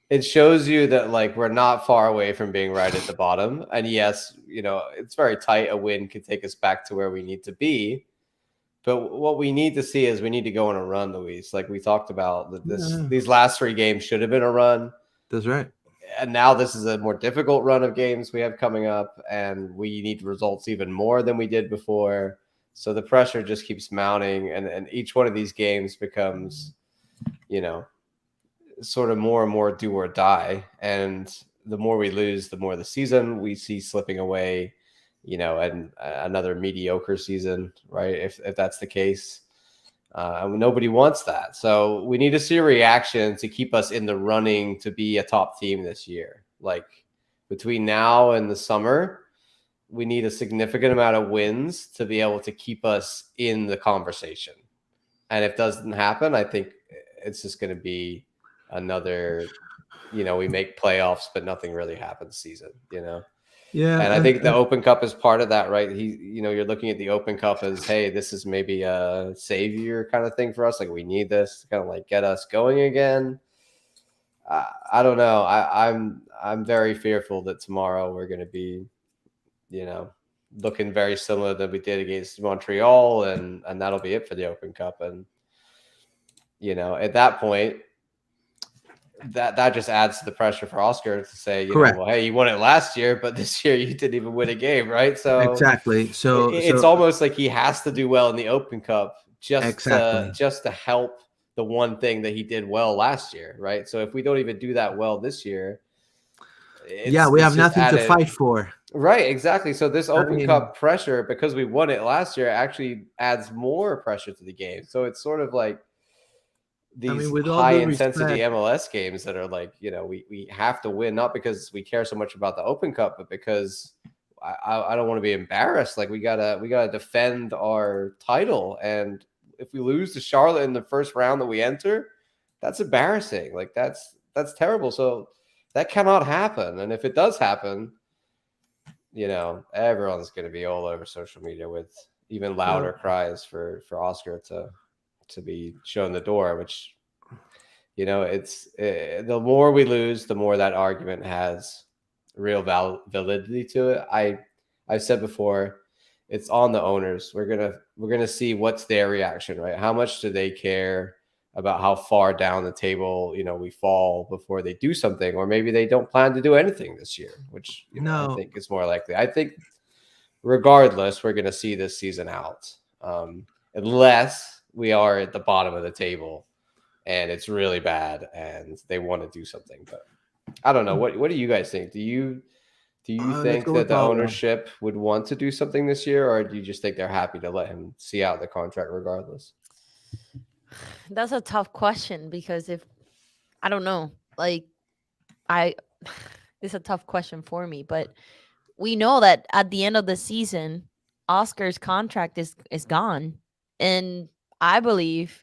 it shows you that like we're not far away from being right at the bottom. And yes, it's very tight. A win could take us back to where we need to be. But what we need to see is we need to go on a run, Luis. Like we talked about, these last 3 games should have been a run. That's right. And now this is a more difficult run of games we have coming up, and we need results even more than we did before. So the pressure just keeps mounting, and each one of these games becomes, sort of more and more do or die. And the more we lose, the more the season we see slipping away, and another mediocre season, right? If that's the case. Nobody wants that. So we need to see a reaction to keep us in the running to be a top team this year. Like between now and the summer, we need a significant amount of wins to be able to keep us in the conversation. And if it doesn't happen, I think it's just going to be another, we make playoffs, but nothing really happens season, Yeah. And I think the Open Cup is part of that, right? You're looking at the Open Cup as, hey, this is maybe a savior kind of thing for us. Like we need this to kind of like get us going again. I don't know. I'm very fearful that tomorrow we're going to be, looking very similar that we did against Montreal, and that'll be it for the Open Cup. And at that point, that just adds to the pressure for Oscar to say, well, hey, you won it last year, but this year you didn't even win a game, right? So exactly. So it's almost like he has to do well in the Open Cup just to help the one thing that he did well last year, right? So if we don't even do that well this year, we have nothing to fight for. Right, exactly. So this Open Cup pressure, because we won it last year, actually adds more pressure to the game. So it's sort of like these high intensity MLS games that are like, we have to win, not because we care so much about the Open Cup, but because I don't want to be embarrassed. Like we gotta defend our title. And if we lose to Charlotte in the first round that we enter, that's embarrassing. Like that's terrible. So that cannot happen. And if it does happen, everyone's going to be all over social media with even louder cries for Oscar to be shown the door, which, it's the more we lose, the more that argument has real validity to it. I've said before, it's on the owners. We're going to see what's their reaction, right? How much do they care about how far down the table, we fall before they do something, or maybe they don't plan to do anything this year, which I think is more likely. I think regardless, we're going to see this season out, unless we are at the bottom of the table and it's really bad and they want to do something. But I don't know. What do you guys think? Do you think that the ownership would want to do something this year, or do you just think they're happy to let him see out the contract regardless? That's a tough question because I don't know, like it's a tough question for me, but we know that at the end of the season, Oscar's contract is gone. And I believe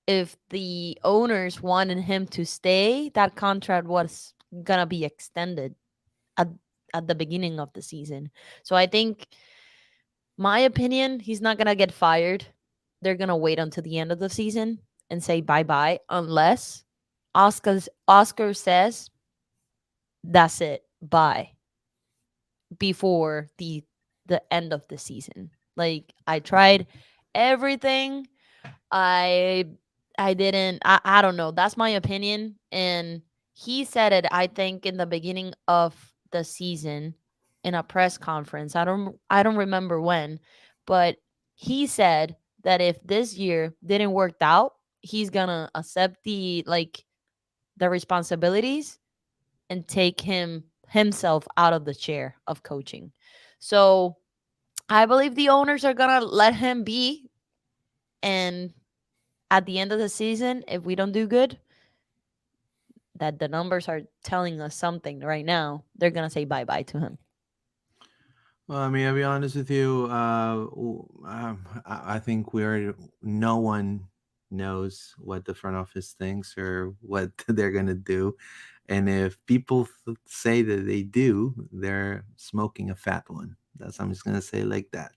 if the owners wanted him to stay, that contract was gonna be extended at the beginning of the season. So I think, my opinion, he's not gonna get fired. They're gonna wait until the end of the season and say bye bye, unless Oscar says that's it, bye, before the end of the season. Like I tried everything. I didn't. I don't know. That's my opinion. And he said it, I think, in the beginning of the season, in a press conference. I don't remember when, but he said that if this year didn't work out, he's gonna accept the responsibilities and take himself out of the chair of coaching. So I believe the owners are gonna let him be, and at the end of the season, if we don't do good, that the numbers are telling us something right now, they're gonna say bye bye to him. Well, I mean, I'll be honest with you. I think no one knows what the front office thinks or what they're gonna do, and if people say that they do, they're smoking a fat one. I'm just gonna say it like that.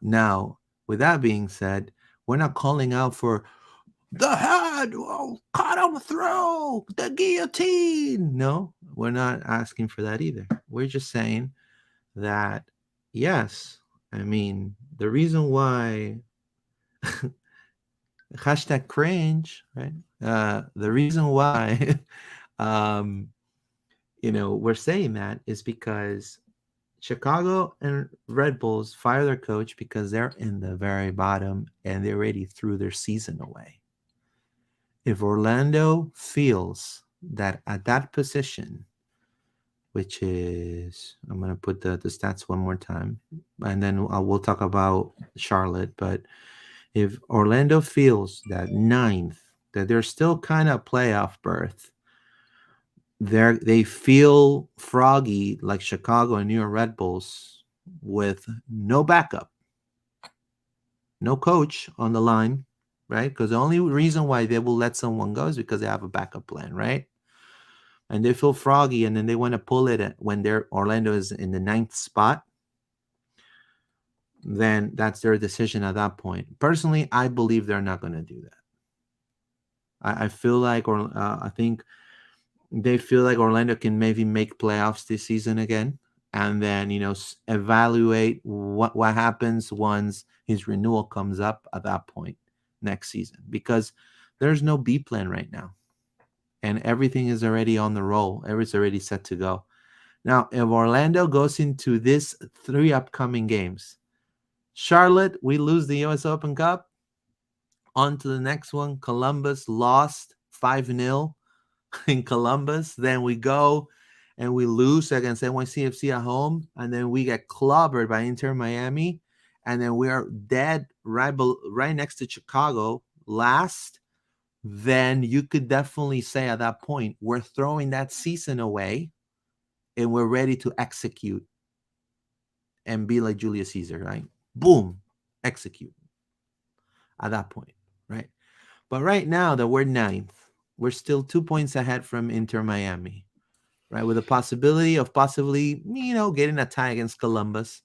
Now, with that being said, we're not calling out for the head, cut him through the guillotine. No, we're not asking for that either. We're just saying that yes, I mean the reason why hashtag cringe, right? The reason why um, we're saying that is because Chicago and Red Bulls fire their coach because they're in the very bottom and they already threw their season away. If Orlando feels that at that position, which is, I'm going to put the stats one more time, and then we'll talk about Charlotte. But if Orlando feels that ninth, that they're still kind of playoff berth, they feel froggy like Chicago and New York Red Bulls with no backup, no coach on the line, right? Because the only reason why they will let someone go is because they have a backup plan, right? And they feel froggy, and then they want to pull it when Orlando is in the ninth spot, then that's their decision at that point. Personally, I believe they're not going to do that. I feel like, I think they feel like Orlando can maybe make playoffs this season again, and then evaluate what happens once his renewal comes up at that point next season, because there's no B plan right now. And everything is already on the roll. Everything's already set to go. Now, if Orlando goes into these 3 upcoming games, Charlotte, we lose the U.S. Open Cup. On to the next one. Columbus lost 5-0 in Columbus. Then we go and we lose against NYCFC at home. And then we get clobbered by Inter Miami. And then we are dead right next to Chicago last. Then you could definitely say at that point, we're throwing that season away and we're ready to execute and be like Julius Caesar, right? Boom, execute at that point, right? But right now that we're ninth, we're still 2 points ahead from Inter Miami, right? With a possibility of possibly, getting a tie against Columbus.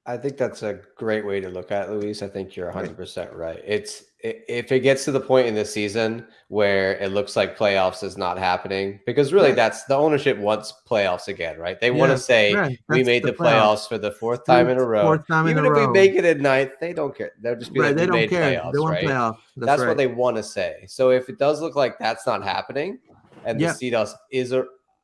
I think that's a great way to look at it, Luis. I think you're 100% right. If it gets to the point in the season where it looks like playoffs is not happening, because really that's the ownership wants playoffs again, right? They want to say we made the playoffs for the 4th time in a row. Even if we make it in ninth, they don't care. They'll just be like, we made playoffs, they want right? Playoffs. That's what they want to say. So if it does look like that's not happening, and the CDOS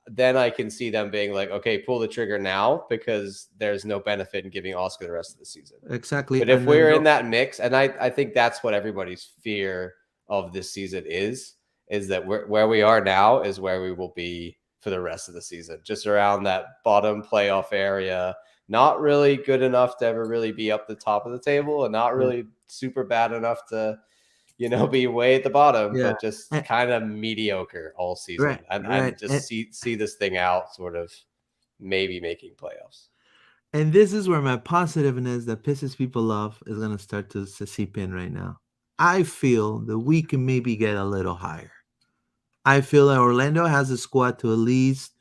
then I can see them being like, okay, pull the trigger now, because there's no benefit in giving Oscar the rest of the season. Exactly. But if we're in that mix, and I think that's what everybody's fear of this season is that where we are now is where we will be for the rest of the season, just around that bottom playoff area. Not really good enough to ever really be up the top of the table, and not really super bad enough to be way at the bottom, but just kind of mediocre all season. And just see this thing out, sort of maybe making playoffs. And this is where my positiveness that pisses people off is going to start to seep in right now. I feel that we can maybe get a little higher. I feel that Orlando has a squad to at least,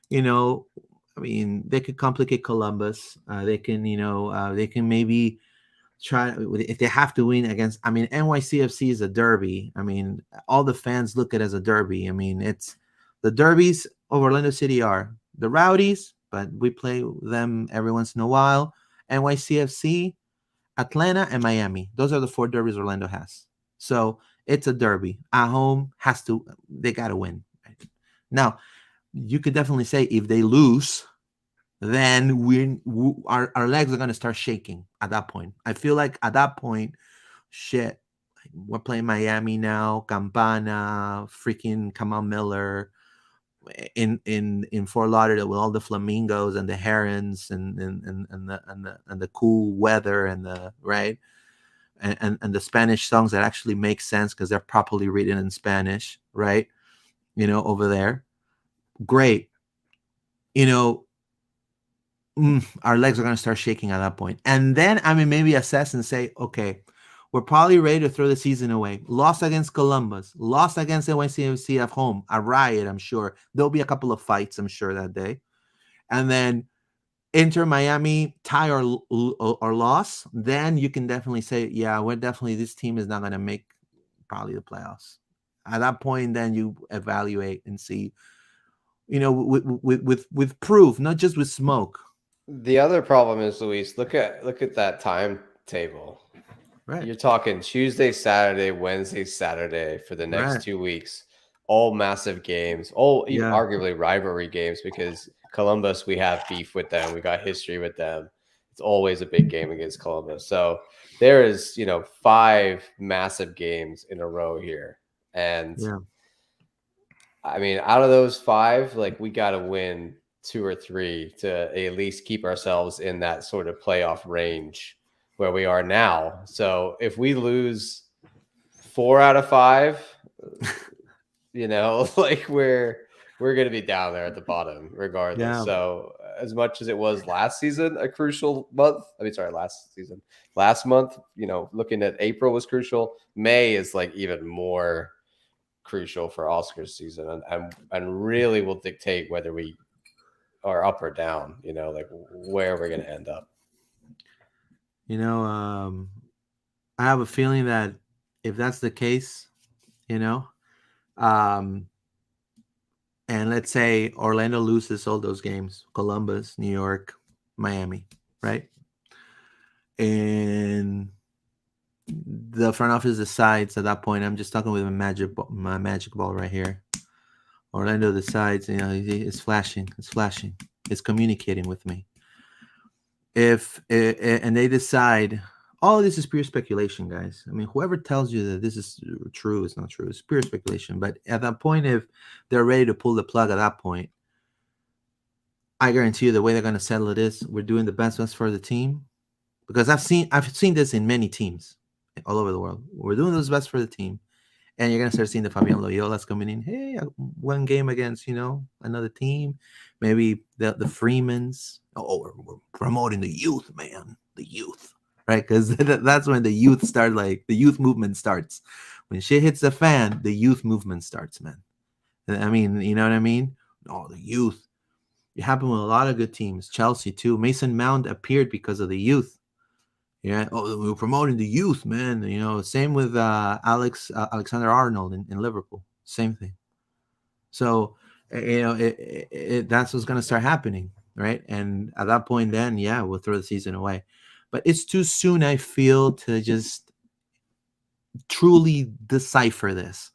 they could complicate Columbus. They can maybe try, if they have to win against, NYCFC is a derby. All the fans look at it as a derby. It's the derbies of Orlando City are the Rowdies, but we play them every once in a while. NYCFC, Atlanta, and Miami. Those are the 4 derbies Orlando has. So it's a derby. At home, they got to win. Right? Now, you could definitely say if they lose, then our legs are going to start shaking at that point. I feel like at that point, shit, we're playing Miami now, Campana, freaking Kamal Miller in Fort Lauderdale with all the flamingos and the herons and the cool weather and the right and the Spanish songs that actually make sense because they're properly written in Spanish, right? Over there. Great. Our legs are going to start shaking at that point. And then, maybe assess and say, okay, we're probably ready to throw the season away. Lost against Columbus, lost against NYCFC at home, a riot, I'm sure. There'll be a couple of fights, I'm sure, that day. And then Inter Miami, tie or loss, then you can definitely say, yeah, this team is not going to make probably the playoffs. At that point, then you evaluate and see, with proof, not just with smoke. The other problem is, Luis, look at that timetable. Right. You're talking Tuesday, Saturday, Wednesday, Saturday for the next 2 weeks. All massive games, even arguably rivalry games, because Columbus, we have beef with them. We got history with them. It's always a big game against Columbus. So there is, 5 massive games in a row here. And out of those 5, like, we got to win 2 or 3 to at least keep ourselves in that sort of playoff range where we are now. So if we lose 4 out of 5, like we're going to be down there at the bottom regardless. Yeah. So as much as it was last season, a crucial month, last month, looking at April was crucial. May is like even more crucial for Oscar's season and really will dictate whether we are up or down, like where we're going to end up. I have a feeling that if that's the case, and let's say Orlando loses all those games, Columbus, New York, Miami, right? And the front office decides at that point, I'm just talking with my magic ball right here. Orlando decides, it's flashing, it's communicating with me. And they decide, all this is pure speculation, guys. Whoever tells you that this is true is not true. It's pure speculation. But at that point, if they're ready to pull the plug at that point, I guarantee you the way they're going to settle it is we're doing the best for the team. Because I've seen this in many teams all over the world. We're doing the best for the team. And you're going to start seeing the Fabian Loyolas coming in. Hey, one game against, another team. Maybe the Freemans. Oh, we're promoting the youth, man. The youth. Right? Because that's when the youth start, like, the youth movement starts. When shit hits the fan, the youth movement starts, man. You know what I mean? Oh, the youth. It happened with a lot of good teams. Chelsea, too. Mason Mount appeared because of the youth. Yeah. Oh, we were promoting the youth, man. Same with Alexander Arnold in Liverpool. Same thing. So, that's what's going to start happening, right? And at that point, then, we'll throw the season away. But it's too soon, I feel, to just truly decipher this.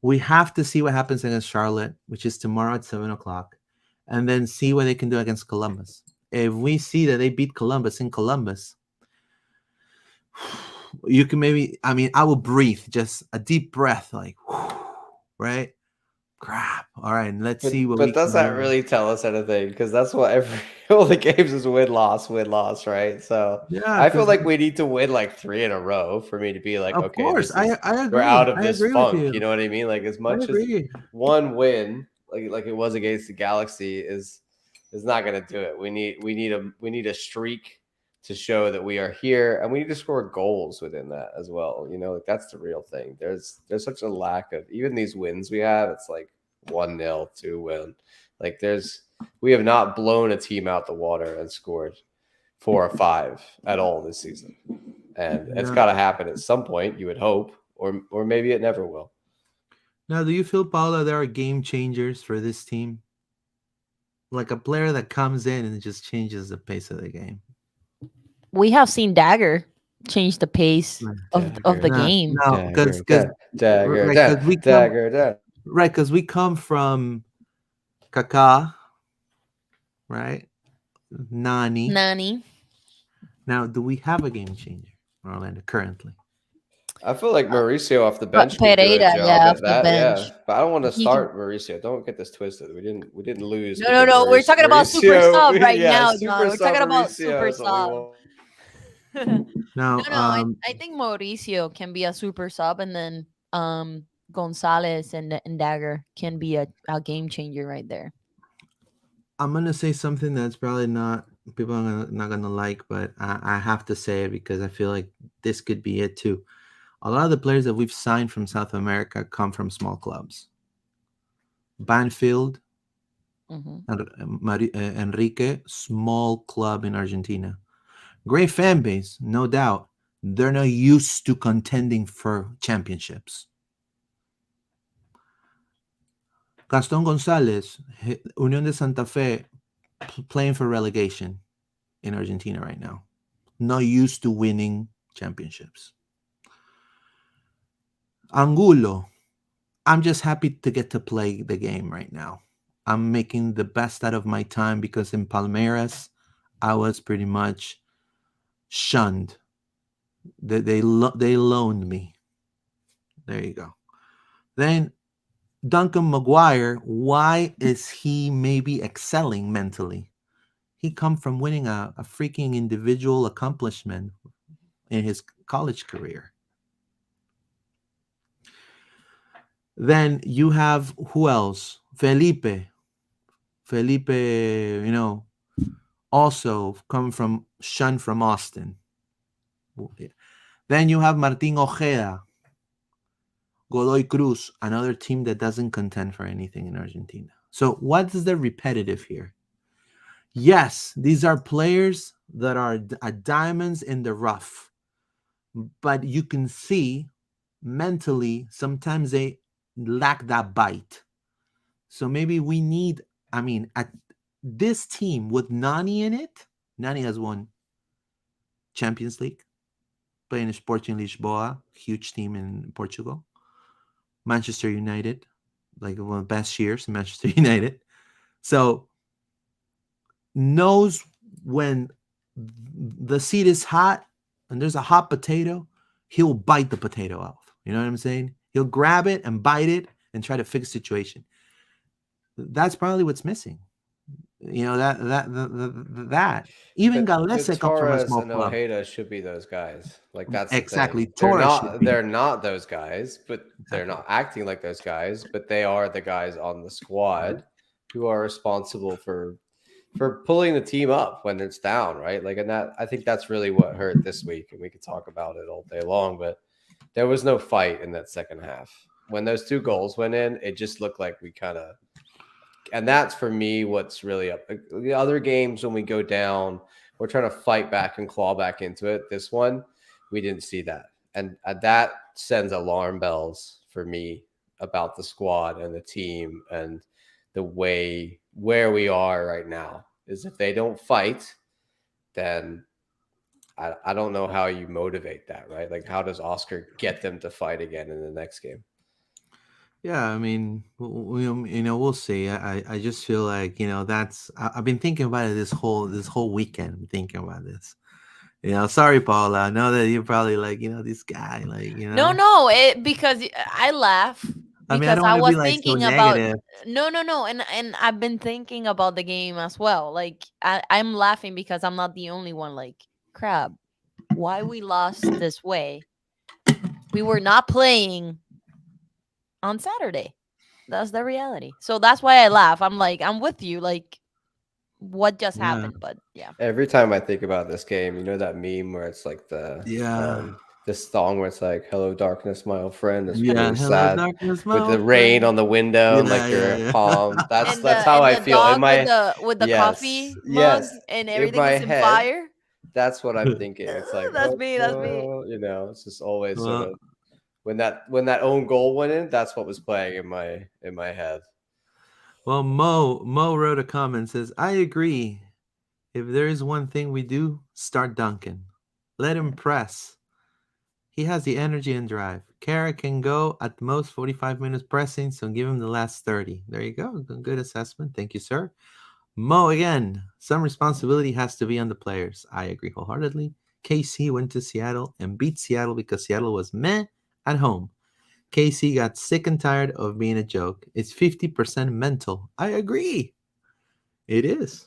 We have to see what happens against Charlotte, which is tomorrow at 7:00, and then see what they can do against Columbus. If we see that they beat Columbus in Columbus, you can maybe, I will breathe, just a deep breath, like, right? Crap. All right, and let's see what. But does that really tell us anything? Because that's what all the games is win loss, right? So I feel like we need to win like 3 in a row for me to be like, okay, course, I agree. We're out of this funk. You know what I mean? Like, as much as one win, like it was against the Galaxy, is not going to do it. We need a streak to show that we are here, and we need to score goals within that as well. Like, that's the real thing. There's such a lack of, even these wins we have, it's like 1-0, 2-1. Like, we have not blown a team out the water and scored 4 or 5 at all this season. And it's got to happen at some point, you would hope, or maybe it never will. Now, do you feel, Paula, there are game changers for this team? Like a player that comes in and just changes the pace of the game? We have seen Dagger change the pace of the game. No, because we come from Kaká, right? Nani. Nani. Now, do we have a game changer in Orlando currently? I feel like Mauricio off the But bench could do a Pereira, job yeah, at off the that. bench. Yeah, but I don't want to He can. start Mauricio. Don't get this twisted. We didn't lose No, no, because no. We're talking about super sub Mauricio. right Yeah, now, super John. We're sub talking about Mauricio super is what we sub. want. Now, No, I think Mauricio can be a super sub, and then Gonzalez and Dagger can be a game changer right there. I'm gonna say something that's probably not people are not gonna like, but I have to say it because I feel like this could be it too. A lot of the players that we've signed from South America come from small clubs. Banfield, Hmm. Enrique, small club in Argentina. Great fan base, no doubt. They're not used to contending for championships. Gaston Gonzalez, Unión de Santa Fe, playing for relegation in Argentina right now. Not used to winning championships. Angulo, I'm just happy to get to play the game right now. I'm making the best out of my time because in Palmeiras, I was pretty much shunned. They loaned me. There you go. Then Duncan McGuire, why is he maybe excelling mentally? He come from winning a freaking individual accomplishment in his college career. Then you have who else? Felipe. Felipe, also come from shunned from Austin. Then you have Martin Ojeda, Godoy Cruz, another team that doesn't contend for anything in Argentina. So what is the repetitive here? Yes, these are players that are diamonds in the rough, but you can see mentally sometimes they lack that bite. So maybe we need, at this team with Nani in it, Nani has won Champions League, playing Sporting Lisboa, huge team in Portugal. Manchester United, like one of the best years in Manchester United. So knows when the seat is hot and there's a hot potato, he'll bite the potato off. You know what I'm saying? He'll grab it and bite it and try to fix the situation. That's probably what's missing. That even But Galese comes from a Torres small and club. Ojeda should be those guys. Like that's the Exactly. thing. They're Torres should not. be. They're not those guys, but they're Exactly. not acting like those guys. But they are the guys on the squad who are responsible for pulling the team up when it's down, right? Like, and that I think that's really what hurt this week, and we could talk about it all day long. But there was no fight in that second half. When those two goals went in, it just looked like we kind of. And that's for me what's really up. The other games when we go down, we're trying to fight back and claw back into it. This one, we didn't see that, and that sends alarm bells for me about the squad and the team and the way where we are right now. Is if they don't fight, then I don't know how you motivate that, right? Like, how does Oscar get them to fight again in the next game? Yeah, I mean, we'll see. I just feel like I've been thinking about it this whole weekend. I'm thinking about this. Sorry, Paula. I know that you're probably like, this guy, like, No, because I laugh I mean, I because don't I want to be was like so thinking about negative. no, and I've been thinking about the game as well. Like I'm laughing because I'm not the only one. Like, crap, why we lost this way? We were not playing on Saturday. That's the reality. So that's why I laugh. I'm like, I'm with you. Like, what just Yeah, happened? But yeah. Every time I think about this game, you know that meme where it's like yeah, this song where it's like "Hello, darkness, my old friend." It's yeah. really Hello, sad darkness, my with the old rain friend. on the window and Yeah, like yeah, your yeah. palm. That's And that's the how and I the feel in dog my with the yes, coffee mug yes. and In everything my is in head, fire. that's what I'm thinking. It's like, That's me. That's me. it's just always sort Well, of when that own goal went in, that's what was playing in my head. Mo wrote a comment says, "I agree. If there is one thing we do, start Duncan. Let him press. He has the energy and drive. Kara can go at most 45 minutes pressing, so give him the last 30. There you go. Good assessment. Thank you, sir. Mo again. Some responsibility has to be on the players. I agree wholeheartedly. KC went to Seattle and beat Seattle because Seattle was meh at home. KC got sick and tired of being a joke. It's 50% mental. I agree. It is.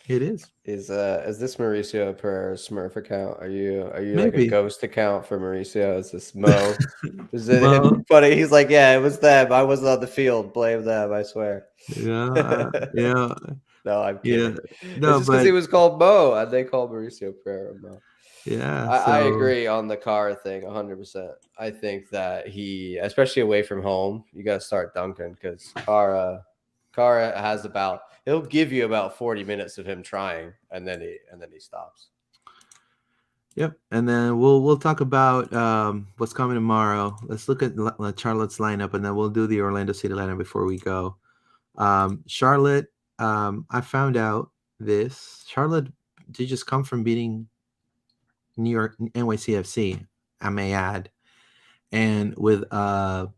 It is. Is this Mauricio per Smurf account? Are you like a Maybe. ghost account for Mauricio? Is this Mo? Is it Mo. him? Funny. He's like, yeah, it was them. I wasn't on the field. Blame them. I swear. Yeah. Yeah. No, I'm Yeah. kidding. It's No, just because he but was called Mo, and they called Mauricio Pereira Mo. yeah. I So agree on the car thing 100%. I think that especially away from home, you got to start dunking because Cara has he'll give you about 40 minutes of him trying, and then he stops. yep. And then we'll talk about what's coming tomorrow. Let's look at Charlotte's lineup, and then we'll do the Orlando City lineup before we go. Charlotte. I found out this. Charlotte did just come from beating New York NYCFC. I may add, and with a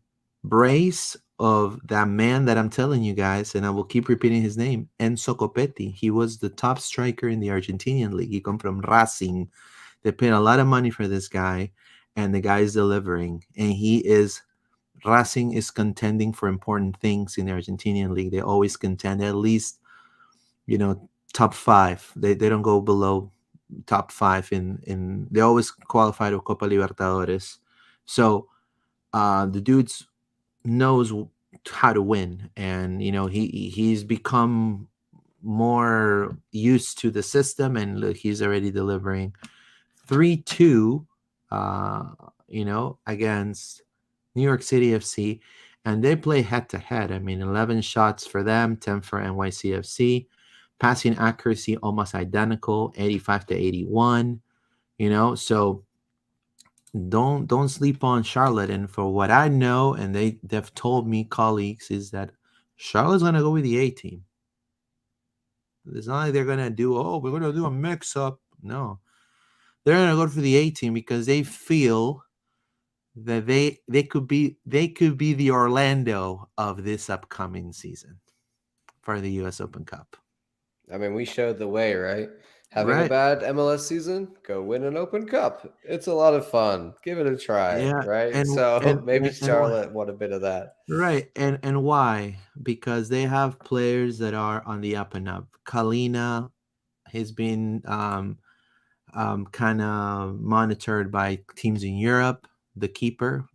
brace of that man that I'm telling you guys, and I will keep repeating his name, Enzo Copetti. He was the top striker in the Argentinian league. He come from Racing. They paid a lot of money for this guy, and the guy is delivering. And Racing is contending for important things in the Argentinian league. They always contend at least, top five. They don't go below top five in they always qualify to Copa Libertadores. So the dude's knows how to win, and he's become more used to the system, and look, he's already delivering 3-2 against New York City FC, and they play head to head. I mean, 11 shots for them, 10 for NYCFC. Passing accuracy almost identical, 85 to 81. So don't sleep on Charlotte. And for what I know, and they've told me, colleagues, is that Charlotte's gonna go with the A team. It's not like they're gonna we're gonna do a mix up. No, they're gonna go for the A team because they feel that they could be the Orlando of this upcoming season for the U.S. Open Cup. I mean, we showed the way, right? Having a Right. bad MLS season, go win an Open Cup. It's a lot of fun. Give it a try, Yeah, right? and So and maybe and why? Charlotte want a bit of that. Right, and why? Because they have players that are on the up and up. Kalina has been kind of monitored by teams in Europe. The keeper,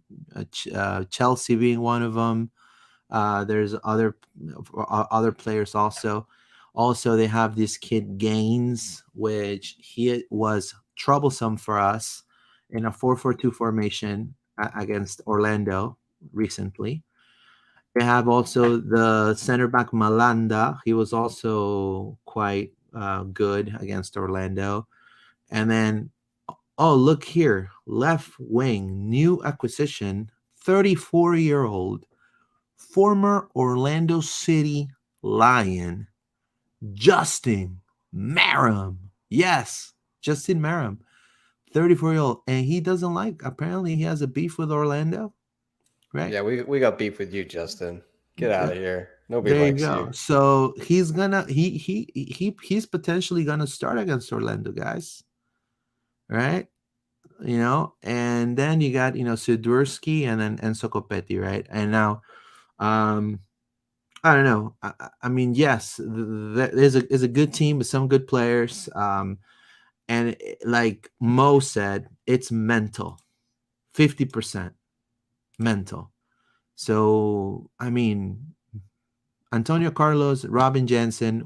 Chelsea being one of them. There's other players also. Also, they have this kid Gaines, which he was troublesome for us in a 4-4-2 formation against Orlando recently. They have also the center back Malanda. He was also quite good against Orlando. And then, oh, look here, left wing, new acquisition, 34-year-old, former Orlando City Lion, Justin Maram. Yes, Justin Maram, 34-year-old. And he doesn't apparently he has a beef with Orlando, right? Yeah, we got beef with you, Justin. Get out of here. Nobody There you likes go. you. So he's potentially gonna start against Orlando, guys. Right? And then you got Sidursky and then Enzo Copetti, right? And now I don't know. I mean, yes, is a good team with some good players. And like Mo said, it's mental, 50% mental. So I mean, Antonio Carlos, Robin Jensen,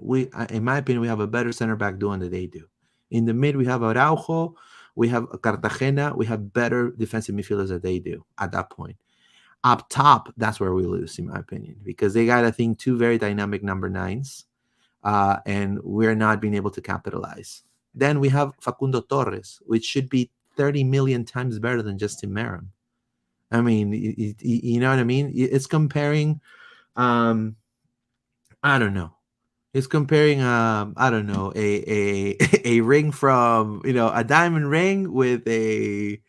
in my opinion, we have a better center back doing than they do. In the mid, we have Araujo, we have Cartagena, we have better defensive midfielders than they do at that point. Up top, that's where we lose, in my opinion, because they got, I think, two very dynamic number nines, and we're not being able to capitalize. Then we have Facundo Torres, which should be 30 million times better than Justin Maram. I mean, you know what I mean? It's comparing, I don't know. It's comparing, I don't know, a a ring from a diamond ring with a,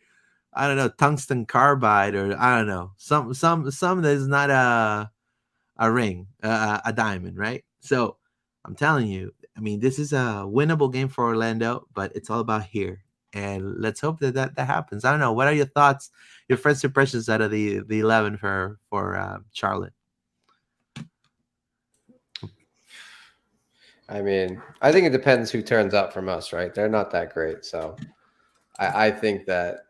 I don't know, tungsten carbide, or I don't know, some that is not a ring, a diamond, right? So I'm telling you. I mean, this is a winnable game for Orlando, but it's all about here. And let's hope that happens. I don't know. What are your thoughts, your first impressions out of the 11 for Charlotte? I mean, I think it depends who turns up from us, right? They're not that great. So I think that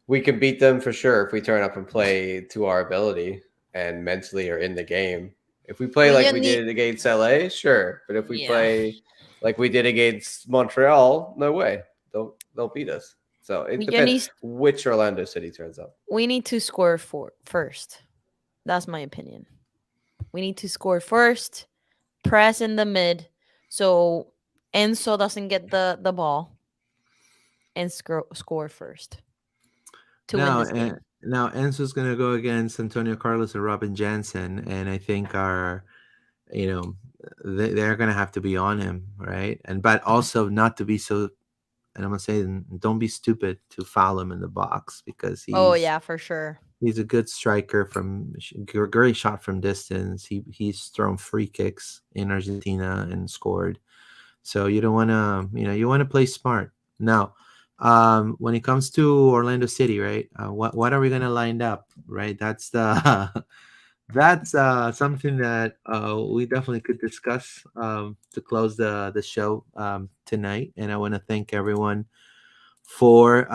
we can beat them for sure if we turn up and play to our ability and mentally are in the game. If we play We like just we need, did against LA, sure. But if we yeah. play like we did against Montreal, no way. They'll beat us. So it We just depends need, which Orlando City turns up. we need to score first. That's my opinion. We need to score first, press in the mid, so Enzo doesn't get the ball, and score first to win Now, this game. now Enzo's going to go against Antonio Carlos and Robin Jansen, and I think you know, they're going to have to be on him, right? And but also not to be so. And I'm gonna say, don't be stupid to foul him in the box because Oh yeah, for sure. he's a good striker from great shot from distance. He's thrown free kicks in Argentina and scored. So you don't want to, you want to play smart. Now, when it comes to Orlando City, right? What are we gonna line up, right? That's the that's something that we definitely could discuss to close the show tonight. And I want to thank everyone for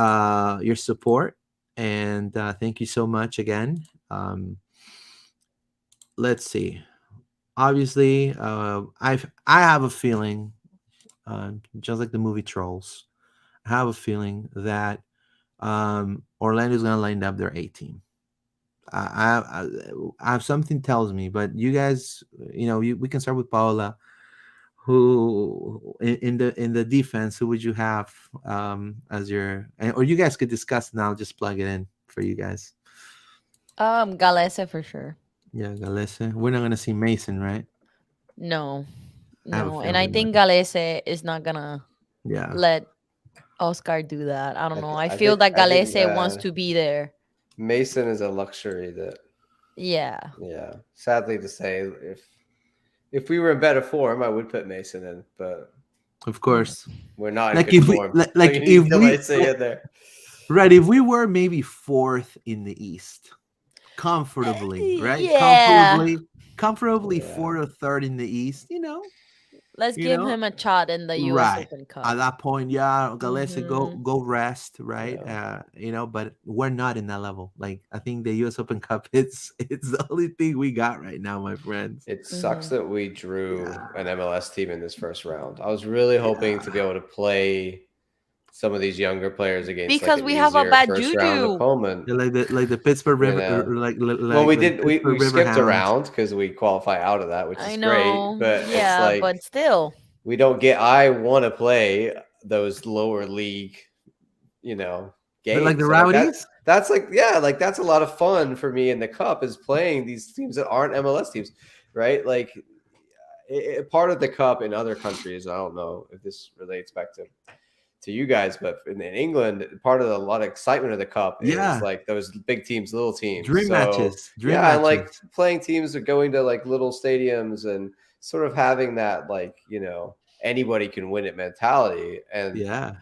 your support, and thank you so much again. Let's see. Obviously, I have a feeling, just like the movie Trolls, I have a feeling that Orlando's gonna line up their A team. I have something tells me, but you guys, we can start with Paola. Who in the defense? Who would you have as your? Or you guys could discuss, and I'll just plug it in for you guys. Galese for sure. Yeah, Galese. We're not gonna see Mason, right? No, I have a no, and I feeling. think Galese is not gonna Yeah. let Oscar do that. I don't know. I I feel think that I think Galese wants to be there. Mason is a luxury that, Yeah. yeah, sadly to say, if we were in better form, I would put Mason in, but Of course. we're not in Like good if we form. like You if need we Galese in there. right, if we were maybe fourth in the East, comfortably, right? Yeah. Comfortably Yeah. fourth or third in the East. Let's You give know, him a shot in the U.S. right. Open At Cup. that point, yeah, Galese, Mhm. go rest, right? But we're not in that level. Like I think the US Open Cup it's the only thing we got right now, my friends. It sucks Mhm. that we drew Yeah. an MLS team in this first round. I was really hoping to be able to play some of these younger players against like Because an we have a easier bad first round juju. opponent. Yeah, like the Pittsburgh You River, know, well, like we the did. We Pittsburgh River skipped Hounds. around because we qualify out of that, which I is great. know. But it's Yeah, like but still. we don't get. I want to play those lower league, you know, Like the games. And like Rowdies. that's like, yeah, like that's a lot of fun for me in the cup is playing these teams that aren't MLS teams, right? Like part of the cup in other countries. I don't know if this relates back to you guys, but in England, part of a lot of excitement of the cup is Yeah, like those big teams, little teams. dream So matches, dream yeah, and like matches. playing teams are going to like little stadiums and sort of having that like, anybody can win it mentality. And Yeah,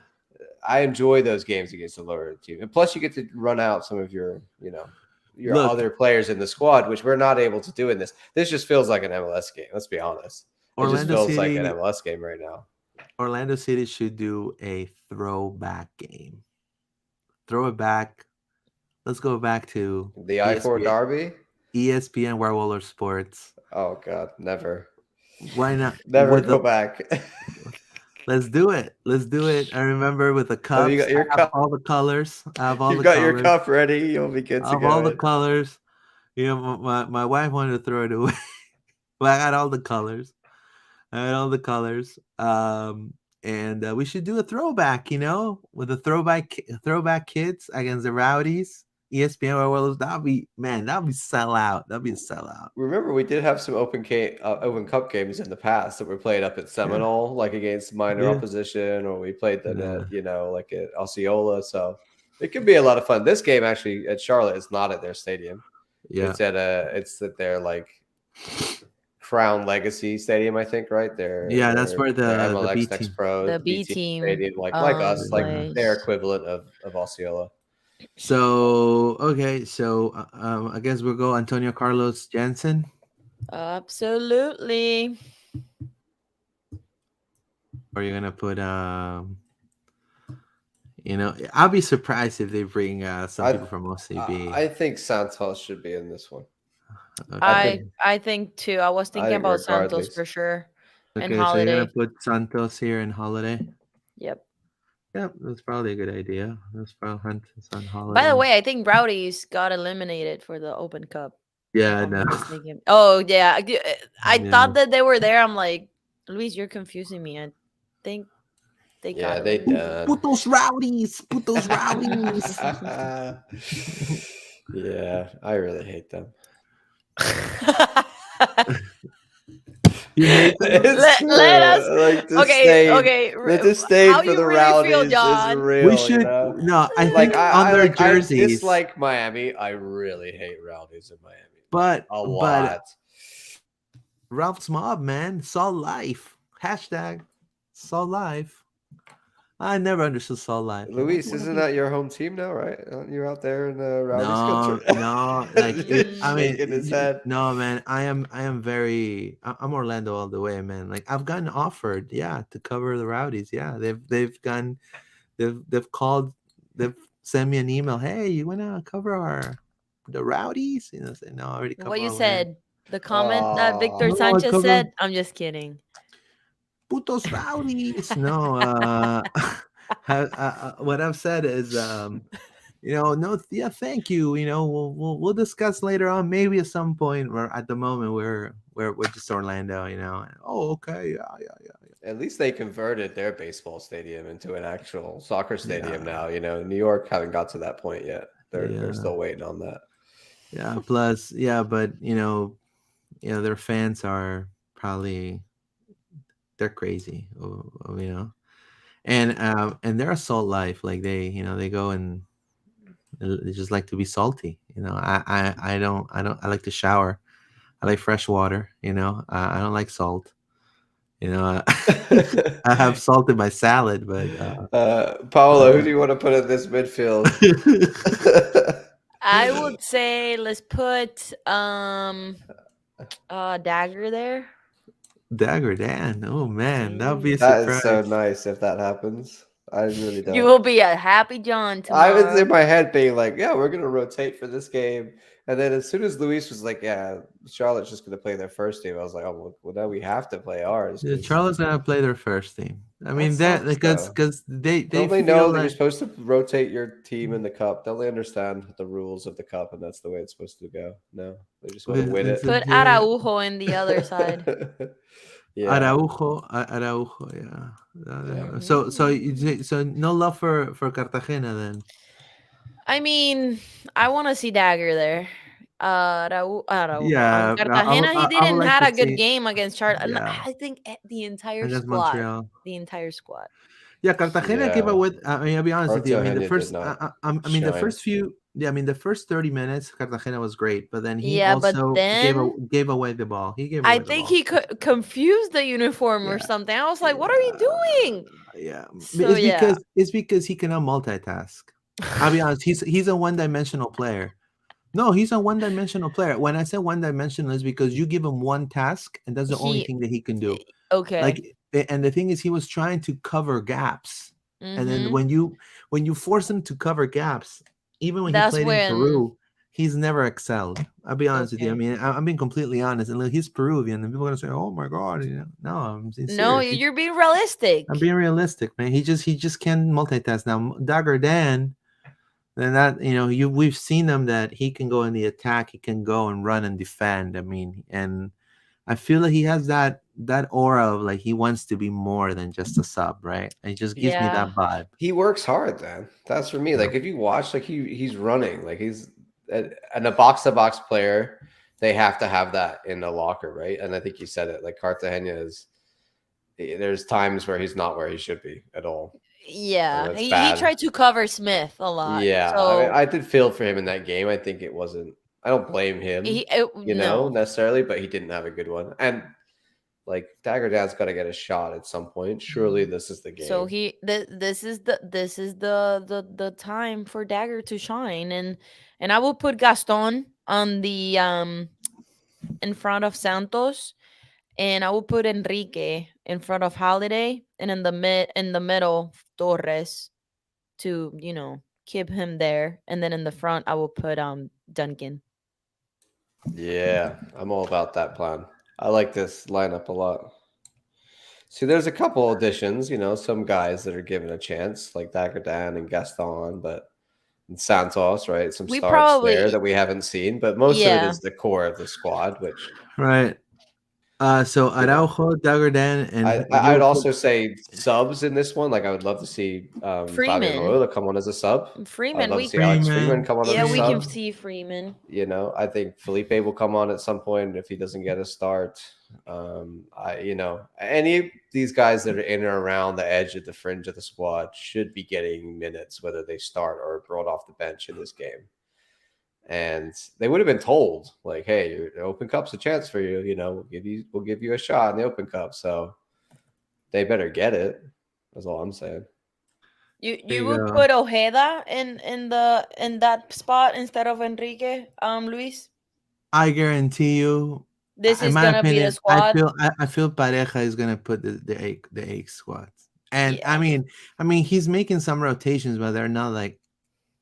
I enjoy those games against the lower team. And plus you get to run out some of your, your look, other players in the squad, which we're not able to do in this. This just feels like an MLS game. Let's be honest. It just Orlando feels like an City. MLS game right now. Orlando City should do a throwback game. Throw it back. Let's go back to The I-4 ESPN, Derby. ESPN Werewolf Sports. Oh God, never. Why not? Never go back. Let's do it. Let's do it. I remember with the Have you cups, got your I have cup? all the colors. I have all You've the got your colors. cup ready. You'll be good I to have all go. the colors. My wife wanted to throw it away, but I got all the colors. I got all the colors. And we should do a throwback, with the throwback kids against the Rowdies. ESPN Werewolves. That'd be sellout. That'd be a sellout. Remember, we did have some Open Cup games in the past that were played up at Seminole, like against minor Yeah. opposition, or we played them Yeah. at, like at Osceola. So it could be a lot of fun. This game actually at Charlotte is not at their stadium. Yeah. It's at their like Crown Legacy Stadium, I think, right? Yeah, that's where their the MLX B Next team. Pro, The the B B Team team Stadium, like us, like their plays. equivalent of Osceola. So okay, so I guess we'll go Antonio Carlos Jansen. Absolutely. Or you're gonna put I'll be surprised if they bring some people from OCB. I think Santos should be in this one. Okay. I think too. I was thinking about Santos regardless. for sure. And Okay, so you're Holiday. gonna put Santos here in Holiday. Yep. Yeah, that's probably a good idea. Let's probably hunt on Holiday. By the way, I think Rowdies got eliminated for the Open Cup. Yeah, I'm no. not mistaken. Oh yeah, I Yeah. thought that they were there. I'm like, Luis, you're confusing me. I think they Yeah, got they eliminated. done. Put those rowdies. Put those rowdies. Yeah, I really hate them. You hate them? It's true. Let us. Like Okay, disdain. okay. The disdain How for you the really feel, Rowdies is John? real. We should. You know? No, I Like think on their I jerseys. dislike Miami. I really hate Rowdies in Miami. But A lot. Ralph's Mob, man, saw life. Hashtag saw life. I never understood saw life. Luis, isn't that your home team now, right? Aren't you out there in the Rowdies country? No, like I mean, Shaking his head. no, man. I'm I'm Orlando all the way, man. Like I've gotten offered, yeah, to cover the Rowdies. Yeah, they've called, they've sent me an email. Hey, you wanna cover the Rowdies? Say no, I already covered. What you said? The comment that Victor No, I Sanchez cover- said. I'm just kidding. Putos Rowdies. No, what I've said is, no, yeah, thank you. We'll discuss later on, maybe at some point. Where at the moment we're just Orlando. Oh, okay, yeah. At least they converted their baseball stadium into an actual soccer stadium now. New York haven't got to that point yet. They're still waiting on that. Yeah. Plus, yeah, but their fans are probably, they're crazy. And they're a salt life. Like they go and they just like to be salty. I don't. I like to shower. I like fresh water. I don't like salt. I have salt in my salad, but Paolo, who do you want to put in this midfield? I would say let's put Dagger there. Dagger Dan. Oh man, that would be a That surprise. is so nice if that happens. I really don't. You will be a happy John tomorrow. I was in my head being like, yeah, we're gonna rotate for this game. And then as soon as Luis was like, yeah, Charlotte's just gonna play their first team, I was like, oh well, now we have to play ours. Yeah, Charlotte's gonna play their first team. I mean sucks, because they don't they feel know that like, you're supposed to rotate your team in the cup? Don't they understand the rules of the cup and that's the way it's supposed to go? No, they just want to win it. Put Araujo in the other side. Yeah. Araujo, yeah. So no love for Cartagena then. I mean, I want to see Dagger there. Araujo. Yeah, Cartagena, I he would didn't like had to a good see- game against Charlotte. Yeah. I think the entire Against squad. Montreal. The entire squad. Yeah, Cartagena came Yeah. up with. I mean, I'll be honest with you. I mean, the Cartagena first. did not I mean, the shine. first few. Yeah, I mean, the first 30 minutes, Cartagena was great, but then he Yeah, but also then gave away the ball. He gave. Away I the think ball. he confused the uniform or Yeah. something. I was like, "What are you doing?" Yeah, So, it's because he cannot multitask. I'll be honest. He's a one-dimensional player. No, he's a one-dimensional player. When I say one-dimensional, is because you give him one task, and that's the only thing that he can do. Okay. Like, and the thing is, he was trying to cover gaps, and then Mhm. when you force him to cover gaps, even when That's he played when- in Peru, he's never excelled. I'll be honest with you. I Okay. mean, I'm being completely honest. And look, he's Peruvian, and people are gonna say, "Oh my God," No, I'm sincere. No, you're being realistic. I'm being realistic, man. He just can't multitask now. Dagger Dan, then that we've seen him that he can go in the attack, he can go and run and defend. I mean, and I feel like he has that aura of like he wants to be more than just a sub, right? And he just gives me Yeah. that vibe. He works hard, then. That's for me. Like if you watch, like he's running, like he's and a box-to-box player. They have to have that in the locker, right? And I think you said it. Like Cartagena is. There's times where he's not where he should be at all. Yeah, he bad. tried to cover Smith a lot. Yeah, So I did feel for him in that game. I think it wasn't. I don't blame him, No. necessarily, but he didn't have a good one. And like Dagger Dan's got to get a shot at some point. Surely this is the game. So this is the time for Dagger to shine, and I will put Gaston on the in front of Santos, and I will put Enrique in front of Holiday, and in the middle Torres to keep him there, and then in the front I will put Duncan. Yeah, I'm all about that plan. I like this lineup a lot. See, there's a couple additions, some guys that are given a chance, like Dagger Dan and Gaston, but and Santos, right? Some We starts there probably that we haven't seen, but most of it yeah. is the core of the squad, which Right. So Araujo, Dagger Dan, and I'd you also say subs in this one. Like I would love to see Fabian Freeman. Royal come on as a sub. I'd Freeman, love we to see Alex Freeman. Freeman come on as yeah, a we sub. can see Freeman. I think Felipe will come on at some point if he doesn't get a start. Any of these guys that are in or around the edge of the fringe of the squad should be getting minutes, whether they start or brought off the bench in this game. And they would have been told, like, "Hey, the Open Cup's a chance for you. We'll give you a shot in the Open Cup." So they better get it. That's all I'm saying. You There you you would go. put Ojeda in that spot instead of Enrique, Luis. I guarantee you, This in is my gonna be the opinion, I squad. feel I feel Pareja is gonna put the eight squads. And Yeah. I mean he's making some rotations, but they're not like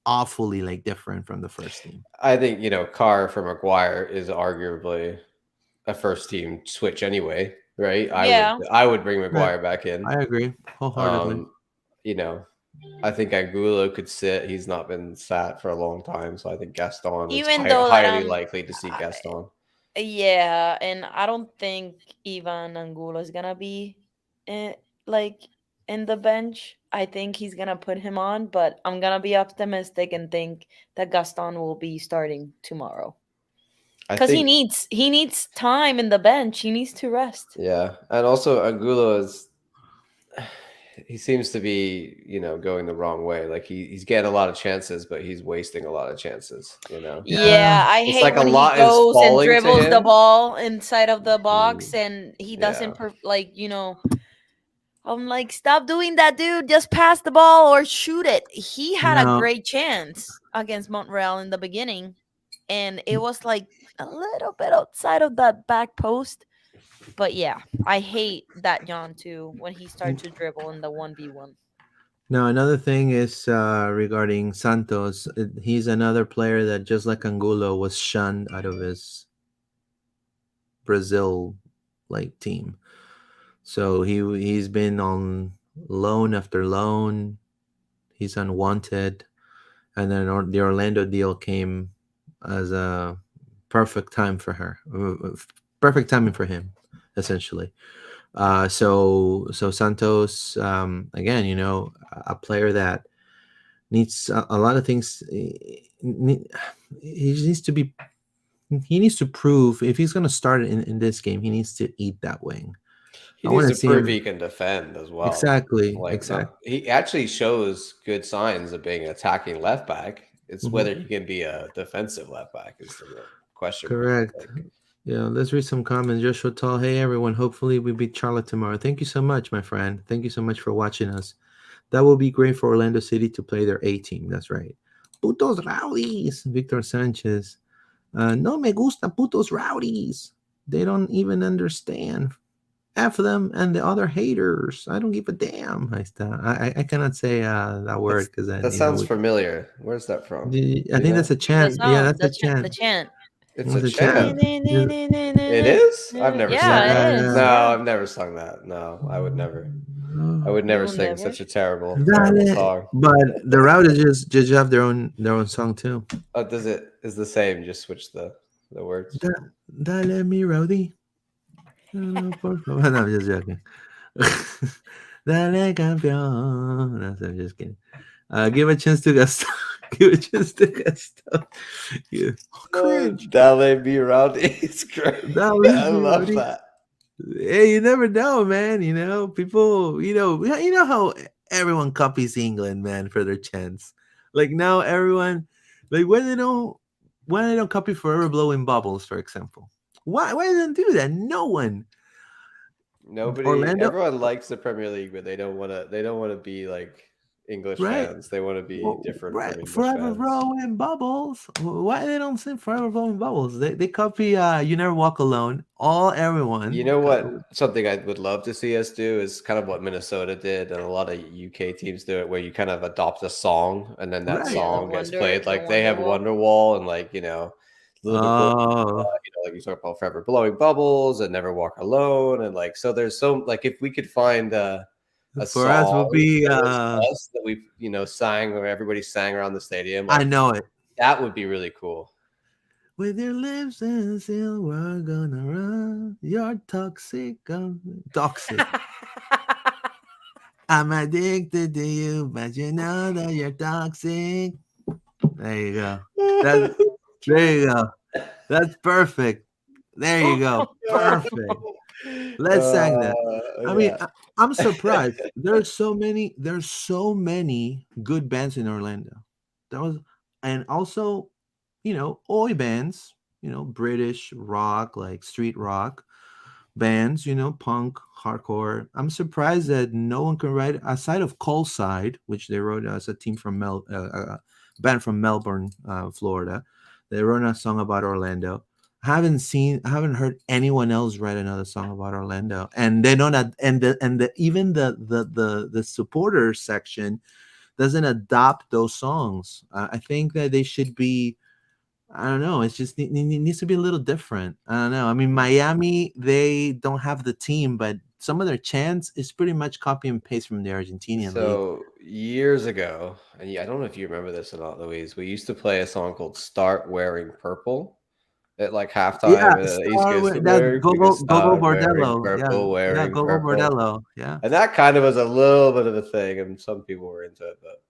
awfully like different from the first team. I think Carr for McGuire is arguably a first team switch anyway, right? Yeah. I would bring Right. McGuire back in. I agree wholeheartedly. I think Angulo could sit. He's not been sat for a long time, so I think Gaston. It's Even though that highly likely to see I- Gaston. yeah, and I don't think Ivan Angulo is gonna be like in the bench. I think he's gonna put him on, but I'm gonna be optimistic and think that Gaston will be starting tomorrow. I Because think, he needs time in the bench. He needs to rest. yeah, and also Angulo he seems to be going the wrong way. Like he's getting a lot of chances, but he's wasting a lot of chances. Yeah, I It's hate like a when he lot is goes and falling to dribbles the him. ball inside of the box and he doesn't Yeah. I'm like, stop doing that, dude. Just pass the ball or shoot it. He had a No. great chance against Montreal in the beginning, and it was like a little bit outside of that back post. But yeah, I hate that John too when he starts to dribble in the 1v1. Now another thing is regarding Santos. He's another player that, just like Angulo, was shunned out of his Brazil like team. So he's been on loan after loan. He's unwanted, and then the Orlando deal came as a perfect time for her, perfect timing for him, essentially. So Santos, again, a player that needs a lot of things. He needs to be. He needs to prove, if he's going to start in this game, he needs to eat that wing. He I needs wanna to see prove him- he can defend as well. Exactly. He actually shows good signs of being an attacking left back. It's whether he can be a defensive left back is the real question. Correct. Yeah, let's read some comments. Joshua Tall, hey everyone. Hopefully we beat Charlotte tomorrow. Thank you so much, my friend. Thank you so much for watching us. That will be great for Orlando City to play their A team. That's right. Putos rowdies. Victor Sanchez. No me gusta putos rowdies. They don't even understand. F them and the other haters. I don't give a damn. Ahí está. I cannot say that word because that sounds familiar. Where's that from? I think that's a chant. Yeah, that's a chant. The chant. It's a chant. It is? I've never sung Yeah, that. it is. No, yeah. I've never sung that. No, I would never. I would never will sing never? such a terrible Dale. song. But the Rowdies just have their own song too. Oh, is the same? Just switch the words. Dale mi Rowdy. No, por favor. No, I'm just joking. Dale campeón. No, I'm just kidding. Give a chance to Gaston. Give a chance to Gaston. Yeah. Cringe. Dale be rowdy. It's great. Dale I mi love Rowdy. that. Hey, you never know, man. People. You know how everyone copies England, man, for their chants. Like now, everyone, like when they don't Why they don't copy Forever Blowing Bubbles, for example? Why they don't do that? No one. Nobody, Orlando, everyone likes the Premier League, but they don't want to. They don't want to be like English right? fans. They want to be Well, different right, from English Forever fans. Blowing Bubbles. Why they don't sing Forever Blowing Bubbles? They copy You Never Walk Alone. You Everyone. know what? Something I would love to see us do is kind of what Minnesota did, and a lot of UK teams do it, where you kind of adopt a song, and then that Right. Yeah, song gets played. the Like they Wonder have Wall. Wonderwall, and like a little bit more. Oh, Like you talk about Forever Blowing Bubbles and Never Walk Alone, and like so. There's so like if we could find a for us will song be that was us that we sang or everybody sang around the stadium, I like know it. that would be really cool. With your lips and seal, we're gonna run. You're toxic. Toxic. I'm addicted to you, but you know that you're toxic. There you go. That there you go. That's perfect. There you go. Perfect. Let's sang that. I mean, Yeah. I'm surprised. There's so many good bands in Orlando. That was, and also, oi bands, British rock, like street rock bands, punk, hardcore. I'm surprised that no one can write aside of Cold Side, which they wrote as a team from band from Melbourne, Florida. They wrote a song about Orlando. I haven't heard anyone else write another song about Orlando, and they don't. Even the supporter section doesn't adopt those songs. I think that they should be. I don't know. It's just needs to be a little different. I don't know. I mean, Miami, they don't have the team, but some of their chants is pretty much copy and paste from the Argentinian league. So years ago, and I don't know if you remember this or not, Louise. We used to play a song called "Start Wearing Purple" at like halftime Yeah, at the East start Coast. with that We could Gogo start wearing Bordello. Yeah, purple, yeah, wearing Gogo purple, Bordello. Yeah, and that kind of was a little bit of a thing, and some people were into it, but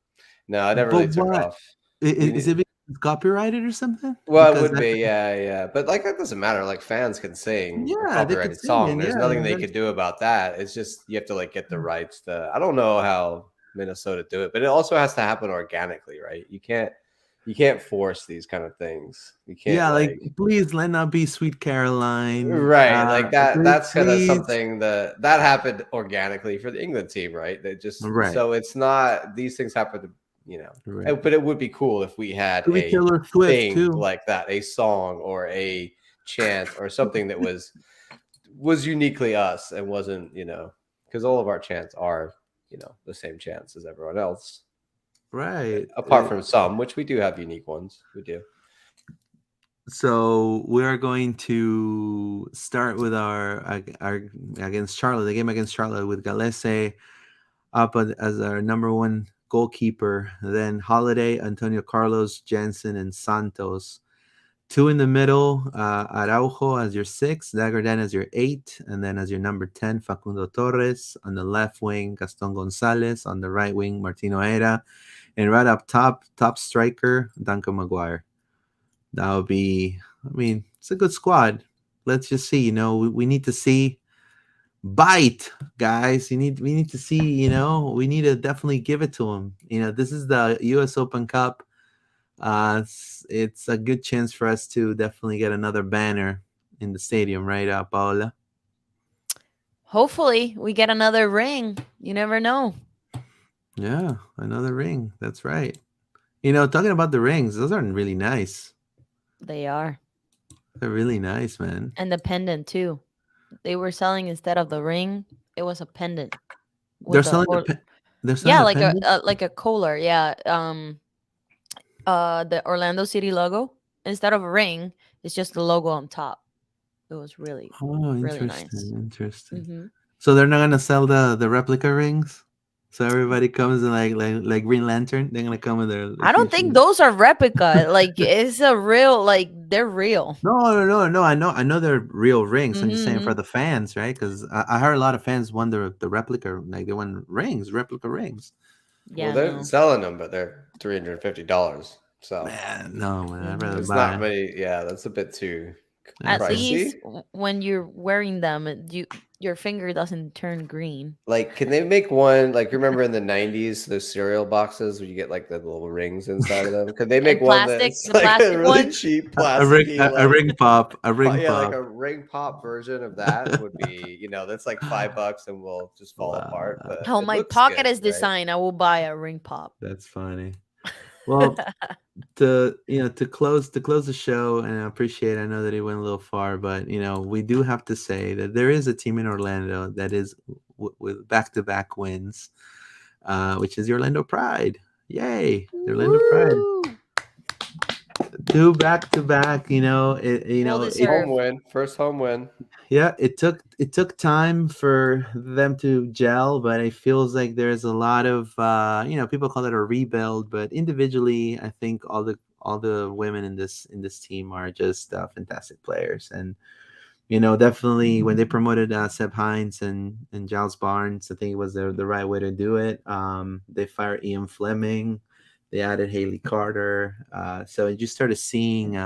no, I never but really took what off. is it? Because copyrighted or something? Well, it Because would be, yeah, yeah. But like that doesn't matter. Like fans can sing a yeah, they could copyrighted sing song. and There's yeah, nothing they that's could do about that. It's just you have to like get the rights to I don't know how Minnesota do it, but it also has to happen organically, right? You can't force these kind of things. You can't yeah. Like, like please let not be Sweet Caroline. right, like that Please, that's kind of please. something that happened organically for the England team, right? They just Right, so it's not these things happen to right. but it would be cool if we had Could be a Taylor Swift thing too. like that, a song or a chant or something that was uniquely us and wasn't, because all of our chants are, the same chants as everyone else, Right. apart from some, which we do have unique ones. We do. So we are going to start with our against Charlotte, the game against Charlotte with Galese up as our number one goalkeeper. Then Holiday, Antonio Carlos, Jensen, and Santos. Two in the middle, Araujo as your six, Dagerdan as your eight, and then as your number 10, Facundo Torres. On the left wing, Gaston Gonzalez. On the right wing, Martino Era. And right up top striker, Duncan Maguire. That would be, I mean, it's a good squad. Let's just see, we need to see bite, guys. We need to see, we need to definitely give it to them. This is the US Open Cup. It's a good chance for us to definitely get another banner in the stadium, right, Paola? Hopefully, we get another ring. You never know. Yeah, another ring. That's right. Talking about the rings, those are really nice. They are. They're really nice, man. And the pendant, too. They were selling instead of the ring, it was a pendant. They're With selling or, they're selling yeah, a pendant. like a collar. Yeah. The Orlando City logo. Instead of a ring, it's just the logo on top. It was really, Oh, really interesting, nice. interesting. Hmm. So they're not gonna sell the replica rings. So everybody comes in like Green Lantern. They're gonna come in their I don't huge think rings. those are replica. Like it's a real, like they're real. No. I know they're real rings. I'm just saying for Hmm. the fans, right? Because I heard a lot of fans want the replica, like they want replica rings. Well, Yeah, they're no. selling them, but they're $350. So Man, no, man, I'd rather Hmm. it's buy. not many. Yeah, that's a bit too That's At it. pricey. least when you're wearing them, your finger doesn't turn green. Like, can they make one? Like, remember in the '90s, those cereal boxes where you get like the little rings inside of them? Could they make And one plastic, that's the like a plastic really one. cheap, A ring, plasticky, a like ring pop, a ring yeah, like pop. a ring pop version of that would be, that's like $5 and will just fall apart. Wow, But How it my looks pocket good, is right? designed, I will buy a ring pop. that's funny. Well, to close the show, and I appreciate. I know that it went a little far, but we do have to say that there is a team in Orlando that is with back-to-back wins, which is the Orlando Pride. Yay, the Orlando Pride! Woo! Two back-to-back. Well Home deserved. win, first home win. Yeah, it took time for them to gel, but it feels like there's a lot of people call it a rebuild, but individually, I think all the women in this team are just fantastic players, and definitely when they promoted Seb Hines and Giles Barnes, I think it was the right way to do it. They fired Ian Fleming, they added Haley Carter, so you just started seeing.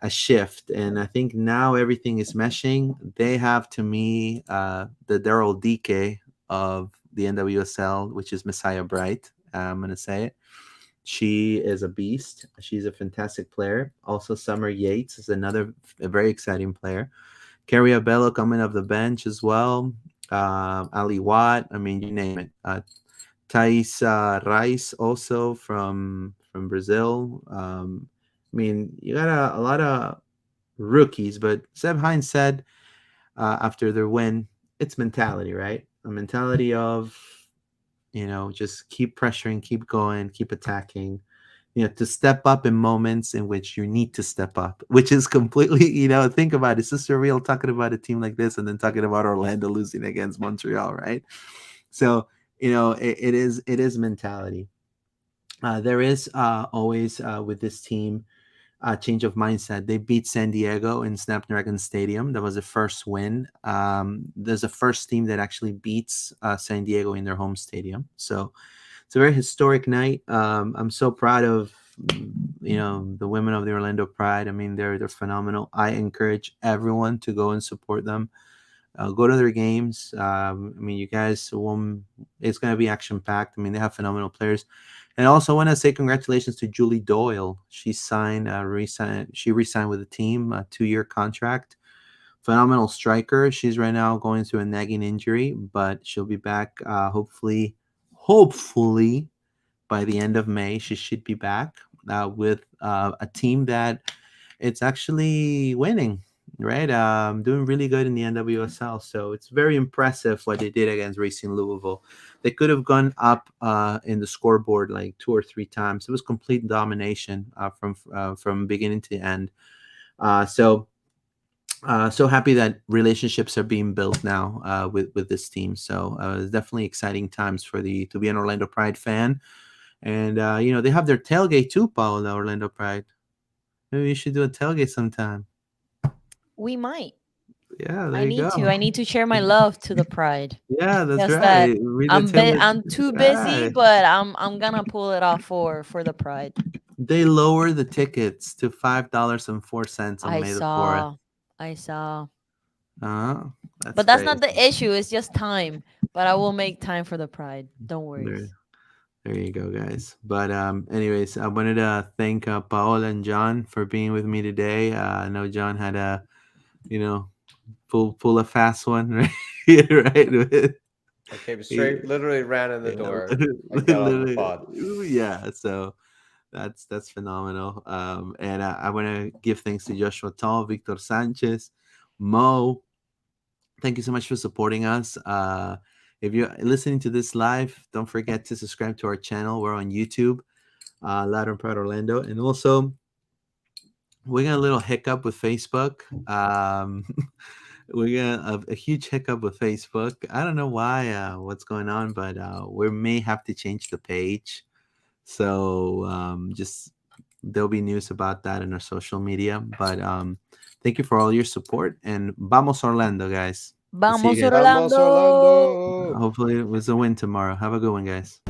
A shift, and I think now everything is meshing. They have, to me, the Daryl DK of the NWSL, which is Messiah Bright. I'm gonna say it. She is a beast. She's a fantastic player. Also, Summer Yates is a very exciting player. Carrie Abello coming off the bench as well. Ali Watt. I mean, you name it. Thais Rice also from Brazil. I mean, you got a lot of rookies, but Seb Hines said after their win, it's mentality, right? A mentality of just keep pressuring, keep going, keep attacking. To step up in moments in which you need to step up, which is completely, think about it. It's just surreal talking about a team like this and then talking about Orlando losing against Montreal, right? So, it is mentality. There is always with this team change of mindset. They beat San Diego in Snapdragon Stadium. That was the first win. There's a first team that actually beats San Diego in their home stadium. So it's a very historic night. I'm so proud of the women of the Orlando Pride. I mean, they're phenomenal. I encourage everyone to go and support them. Go to their games. I mean, you guys won't. It's going to be action packed. I mean, they have phenomenal players. And I also want to say congratulations to Julie Doyle. She She re-signed with the team, a 2-year contract. Phenomenal striker. She's right now going through a nagging injury, but she'll be back. Hopefully, by the end of May, she should be back with a team that it's actually winning. Right, doing really good in the NWSL. So it's very impressive what they did against Racing Louisville. They could have gone up in the scoreboard like 2 or 3 times. It was complete domination from beginning to end. So happy that relationships are being built now with this team. So it's definitely exciting times to be an Orlando Pride fan. And they have their tailgate too, Paul. The Orlando Pride. Maybe you should do a tailgate sometime. We might. Yeah, there I you need go. to. I need to share my love to the Pride. Yeah, that's Just right. that Read the I'm tailgate. I'm too busy, Right. but I'm gonna pull it off for the Pride. They lower the tickets to $5.04 on I May the 4th. saw. I saw. Uh, that's But that's crazy. not the issue. It's just time. But I will make time for the Pride. Don't worry. There you go, guys. But anyways, I wanted to thank Paola and John for being with me today. I know John had a, pull a fast one, right? Right. I came straight, literally ran in the door. I got Literally, on the pod. yeah. So that's phenomenal. And I want to give thanks to Joshua Tall, Victor Sanchez, Mo. Thank you so much for supporting us. If you're listening to this live, don't forget to subscribe to our channel. We're on YouTube, Loud and Proud Orlando, and also we got a little hiccup with Facebook. We got a huge hiccup with Facebook. I don't know why, what's going on, but we may have to change the page. So just there'll be news about that in our social media. But thank you for all your support, and vamos Orlando, guys. We'll see you Vamos guys. Vamos, Orlando. Orlando! Hopefully it was a win tomorrow. Have a good one, guys.